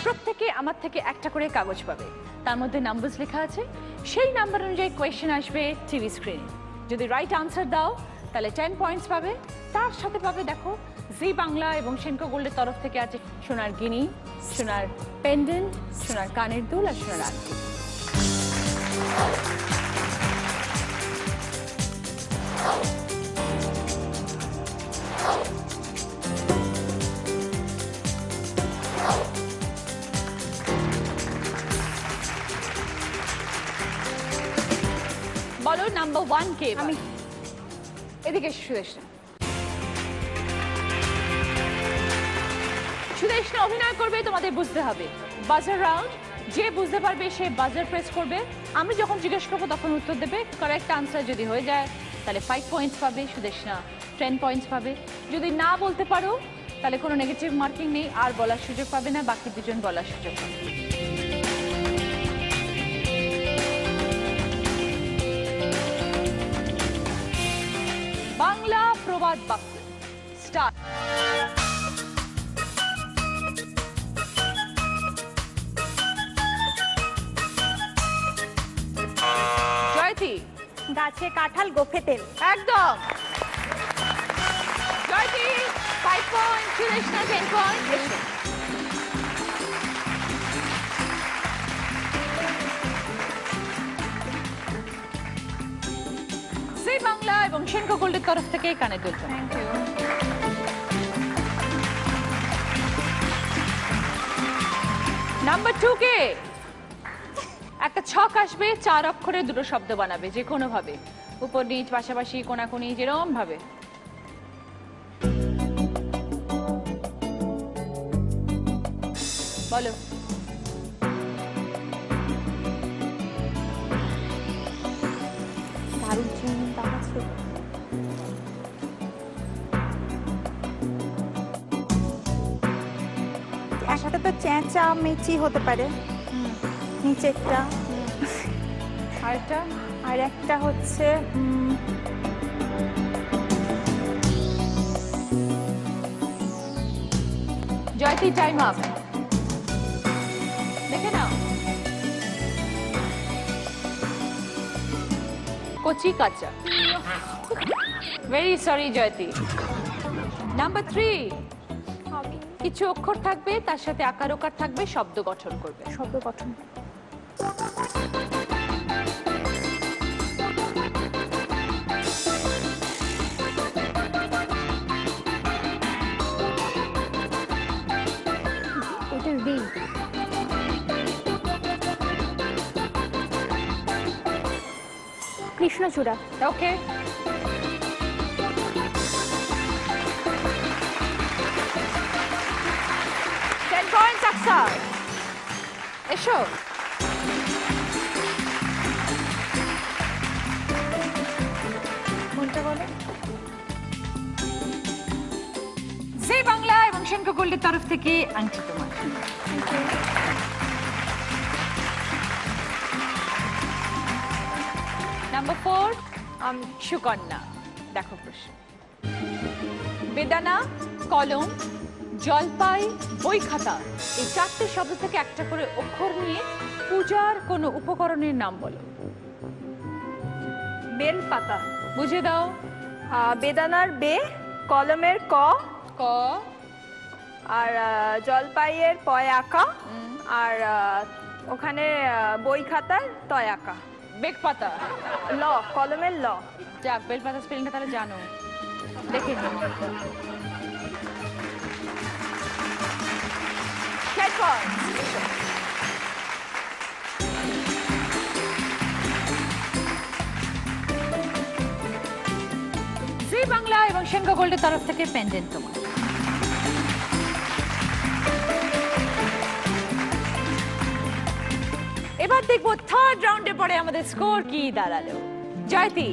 প্রত্যেকে আমার থেকে একটা করে কাগজ পাবে, তার মধ্যে নাম্বারস লেখা আছে। সেই নাম্বার অনুযায়ী কোয়েশ্চেন আসবে টিভি স্ক্রিনে। যদি রাইট আনসার দাও তাহলে 10 পয়েন্টস পাবে। তার সাথে পাবে দেখো জি বাংলা এবং সেনকো গোল্ডের তরফ থেকে আছে সোনার গিনি, সোনার পেন্ডেন্ট, সোনার কানের দুল আর সোনার আংটি। বলো নাম্বার 1 কে? আমি এদিকে এসো সুদেশনা। সুদেশনা অভিনয় করবে, তোমাদের বুঝতে হবে। বাজার রাউন্ড, যে বুঝতে পারবে সে বাজার প্রেস করবে। আমি যখন জিজ্ঞেস করবো তখন উত্তর দেবে। কারেক্ট আনসার যদি হয়ে যায় তাহলে 5 পয়েন্টস পাবে, সুদেশনা 10 পয়েন্টস পাবে। যদি না বলতে পারো তাহলে কোনো নেগেটিভ মার্কিং নেই, আর বলার সুযোগ পাবে না, বাকি দুজন বলার সুযোগ পাবে। বাংলা প্রবাদ বাক্য স্টার্ট। জয়তি, গাছে কাঁঠাল গোফে তেল। একদম। Jayati 5 point, Sudeshna 10 point. Zee Bangla এবং সেনকো গোল্ডের তরফ থেকে কানের দুল। Thank you. নাম্বার 2 কে? একটা ছক আসবে, 4 অক্ষরে দুটো শব্দ বানাবে যে কোনো ভাবে, উপর নিচ পাশাপাশি কোনাকুনি যেরকম ভাবে। বলো। দারুণ চিন্তা আছে। একটা তো চেঁচা মেচি হতে পারে, নিচেরটা আর একটা হচ্ছে জয়তি, টাইম আপ। দেখে নাও। কচি কাঁচা। ভেরি সরি জয়তি। নাম্বার 3, কিছু অক্ষর থাকবে, তার সাথে আকার ওকার থাকবে, শব্দ গঠন করবে। শব্দ গঠন। এটা রি। কৃষ্ণচূড়া। ওকে, এসো। কোনটা বলো? জি বাংলা এবং শঙ্কর গোল্ডের তরফ থেকে আংটি তোমার। নাম্বার 4, সুকন্যা। দেখো প্রশ্ন। বেদানা, কলম, জলপাই, বই খাতা, এই 4টে শব্দ থেকে একটা করে অক্ষর নিয়ে পূজার কোনো উপকরণের নাম বলো। বেল পাতা। বুঝে দাও। বেদানার বে, কলমের ক, ক, আর জলপাইয়ের পয় আঁকা, আর ওখানে বই খাতার তয় আঁকা। বেগ পাতা। ল, কলমের ল। যাক, বেল পাতা স্পেলিংটা তাহলে জানো। দেখে নিও। জি বাংলা এবং শঙ্কর গোল্ডের তরফ থেকে পেন্ডেন্ট তোমার। এবার দেখবো থার্ড রাউন্ডে পরে আমাদের স্কোর কি দাঁড়ালো। Jayati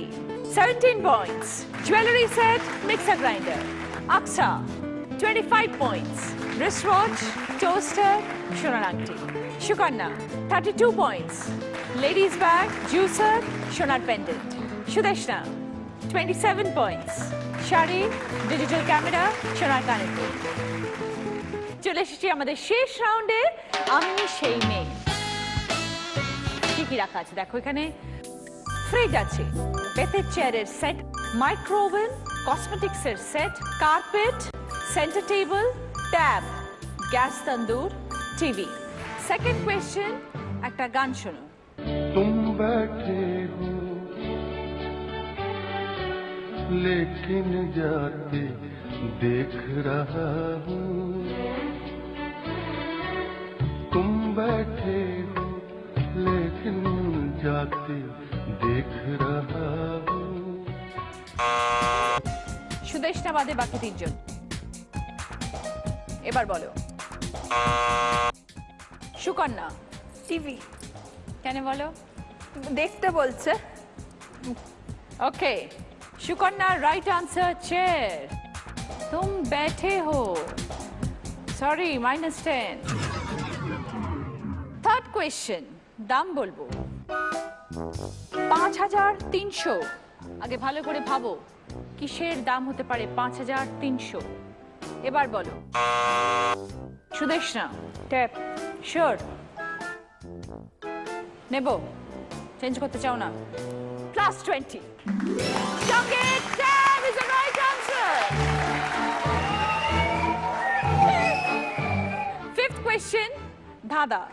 17 points, jewellery set, mixer grinder. Aksa 25 points, wrist watch, toaster, সোনার আংটি। Sukanya 32 points, ladies bag, juicer, সোনার pendant. Sudeshna 27 points, sari, digital camera, সোনার কানের দুল। চলে এসেছি আমাদের শেষ রাউন্ডে, আমি সেই মেয়ে। কি কি রাখা আছে দেখো, এখানে ফ্রিজ আছে, বেতের চেয়ারের সেট, মাইক্রোওভেন, কসমেটিক্সের set, carpet, centre table, tab, gas tandoor, TV. Second question, একটা গান শোনো। तुम बैठे हो लेकिन जाते देख रहा हूँ, तुम बैठे हो लेकिन जाते देख रहा हूँ। সুদেশনা বাদে বাকি 3 জন। এবার বলো। সুকন্যা টিভি। কেন বলো? দেখতে বলছে। Okay, Sukanya right answer chair. तुम बैठे हो, सॉरी -10। थर्ड क्वेश्चन, दाम बोलबो 5300। আগে ভালো করে ভাবো কিসের দাম হতে পারে 5300। এবার বলো। সুদেশনা ট্যাপ। শিওর? নেবো? চেঞ্জ করতে চাও না? +20. Chocolate tab is the right answer. Fifth question, ধাঁধা।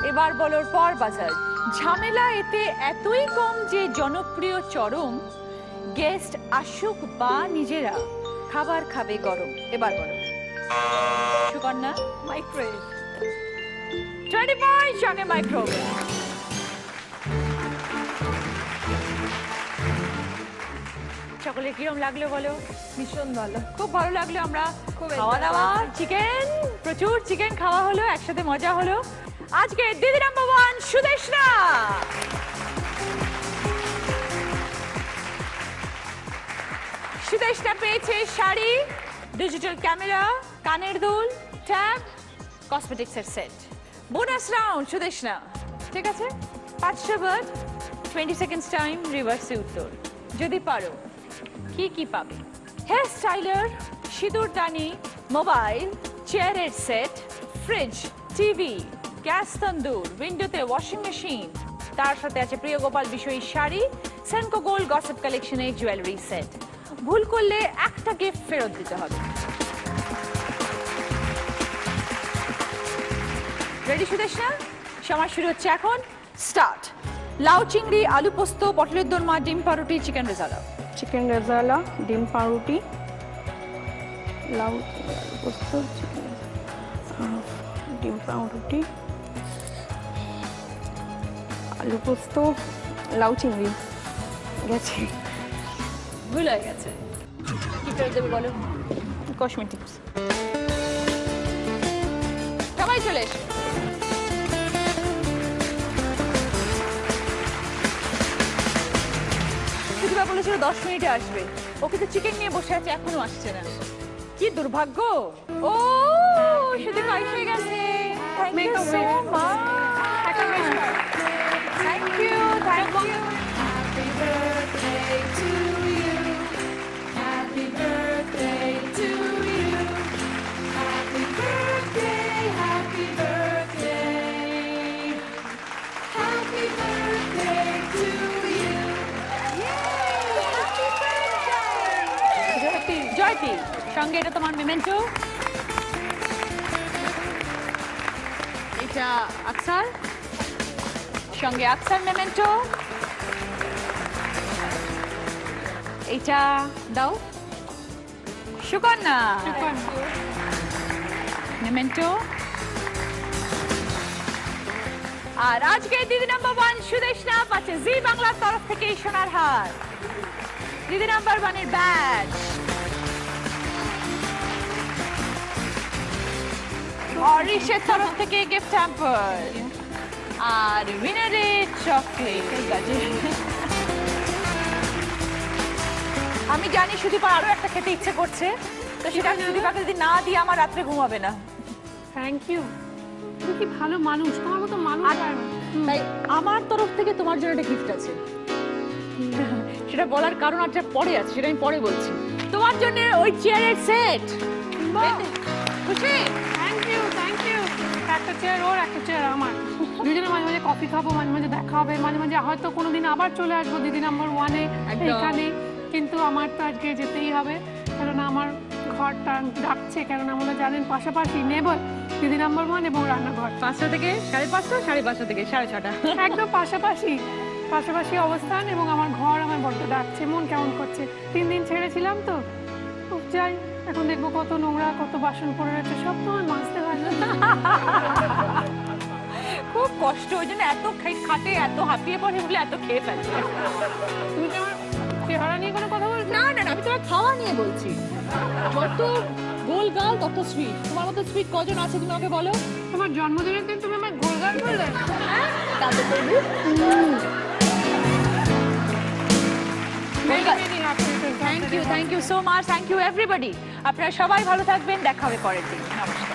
এবার বলোর পর বাজার। ঝামেলা এতে এতই কম যে জনপ্রিয় চরম, গেস্ট আসুক বা নিজেরা খাবার খাবে গরম। এবার বলো। সুকন্যা? মাইক্রোওয়েভ। 20 points, সঙ্গে মাইক্রোওয়েভ। সকলে কিরম লাগলো বলো? ভীষণ ভালো, খুব ভালো লাগলো। আমরা খুব খাওয়া দাওয়া, চিকেন, প্রচুর চিকেন খাওয়া হলো, একসাথে মজা হলো। আজকে দিদি নাম্বার 1 সুদেশনা। সুদেশনা পেয়েছে শাড়ি, ডিজিটাল ক্যামেরা, কানের দুল, ট্যাব, কসমেটিক্সের সেট। Bonus round Sudeshna. ঠিক আছে, 500 বাদ 20 seconds টাইম রিভার্সে উত্তর যদি পারো কি কি পাবে হেয়ার স্টাইলার সিঁদুরদানি মোবাইল চেয়ারের সেট ফ্রিজ টিভি গ্যাস তন্দুর উইন্ডোতে ওয়াশিং মেশিন তার সাথে আছে প্রিয় গোপাল বিষয়ী শাড়ি সেনকো গোল্ড গসিপ কালেকশনের জুয়েলারি সেট ভুল করলে একটা গিফট ফেরত দিতে হবে রেডি সুদেশনা সময় শুরু হচ্ছে এখন স্টার্ট লাউ চিংড়ি আলু পোস্ত পটলের দোরমা ডিম পাউরুটি চিকেন রেজালা চিকেন রেজালা ডিম পাউরুটি লাউ আলু পোস্ত চিকেন ডিম পাউরুটি আলু পোস্ত লাউ চিংড়ি গেছে ভুল হয়ে গেছে কি ফেরত দেবে বলো কসমেটিক্স সবাই চলে এসো সুদীপা বলেছিল 10 মিনিটে আসবে ও কিন্তু চিকেন নিয়ে বসে আছে এখনো আসছে না কি দুর্ভাগ্য ও সুদীপা এসে গেছে thank you so much thank you happy birthday to you happy birthday to you happy birthday happy birthday happy birthday to you Jayati সঙ্গে এটা তোমার মেমেন্টো এটা আকসার সঙ্গে আকসার মেমেন্টো এটা দাও সুকন্যা মেমেন্টো আর আজকে দিদি নাম্বার 1 সুদেশনা পাচ্ছে জি বাংলার তরফ থেকে সোনার হার দিদি নাম্বার 1 এর ব্যাচ অরিশের তরফ থেকে গিফট হ্যাম্পার আর উইনারের চকলেট আমি জানি সুদীপার আরো একটা খেতে ইচ্ছে করছে তো সেটা সুদীপাকে যদি না দিয়ে আমার রাত্রে ঘুমাবে না থ্যাংক ইউ তুমি কি ভালো মানুষ তোমার মতো মানুষ আর তাই আমার তরফ থেকে তোমার জন্য একটা গিফট আছে সেটা বলার কারণ আর পরে আছে সেটা আমি পরে বলছি তোমার জন্য ওই চেয়ারের সেট খুশি থ্যাংক ইউ একটা চেয়ার ওর একটা চেয়ার আমার দুজনে মাঝে মাঝে কফি খাবো মাঝে মাঝে দেখা হবে মাঝে মাঝে হয়তো কোনোদিন আবার চলে আসবো দিদি নাম্বার 1 এখানে কিন্তু আমার তো আজকে যেতেই হবে কারণ আমার ঘরটা ডাকছে কারণ আমরা জানেন পাশাপাশি নেবার দিদি নাম্বার 1 এবং রান্নাঘর 5টা থেকে 5:30 5:30 থেকে 6:30 একদম পাশাপাশি অবস্থান এবং আমার ঘর আমার বড্ড ডাকছে মন কেমন করছে 3 দিন ছেড়েছিলাম তো খুব যাই এখন দেখবো কত নোংরা কত বাসন পড়ে রয়েছে সব তো আমার মাজতে হয় খুব কষ্ট ওই জন্য এত খাটে এত হাঁপিয়ে পড়ে বলে এত খেয়ে ফেলছে তুমি কি আমার চেহারা নিয়ে কোনো কথা বলছো না আমি তোমার খাওয়া নিয়ে বলছি কত গোলগাল কত সুইট তোমার মতো সুইট কজন আছে তুমি আমাকে বলো তোমার জন্মদিনের দিন তুমি আমার গোলগাল বললে thank you so much thank you everybody আপনারা সবাই ভালো থাকবেন দেখা হবে পরের দিন নমস্কার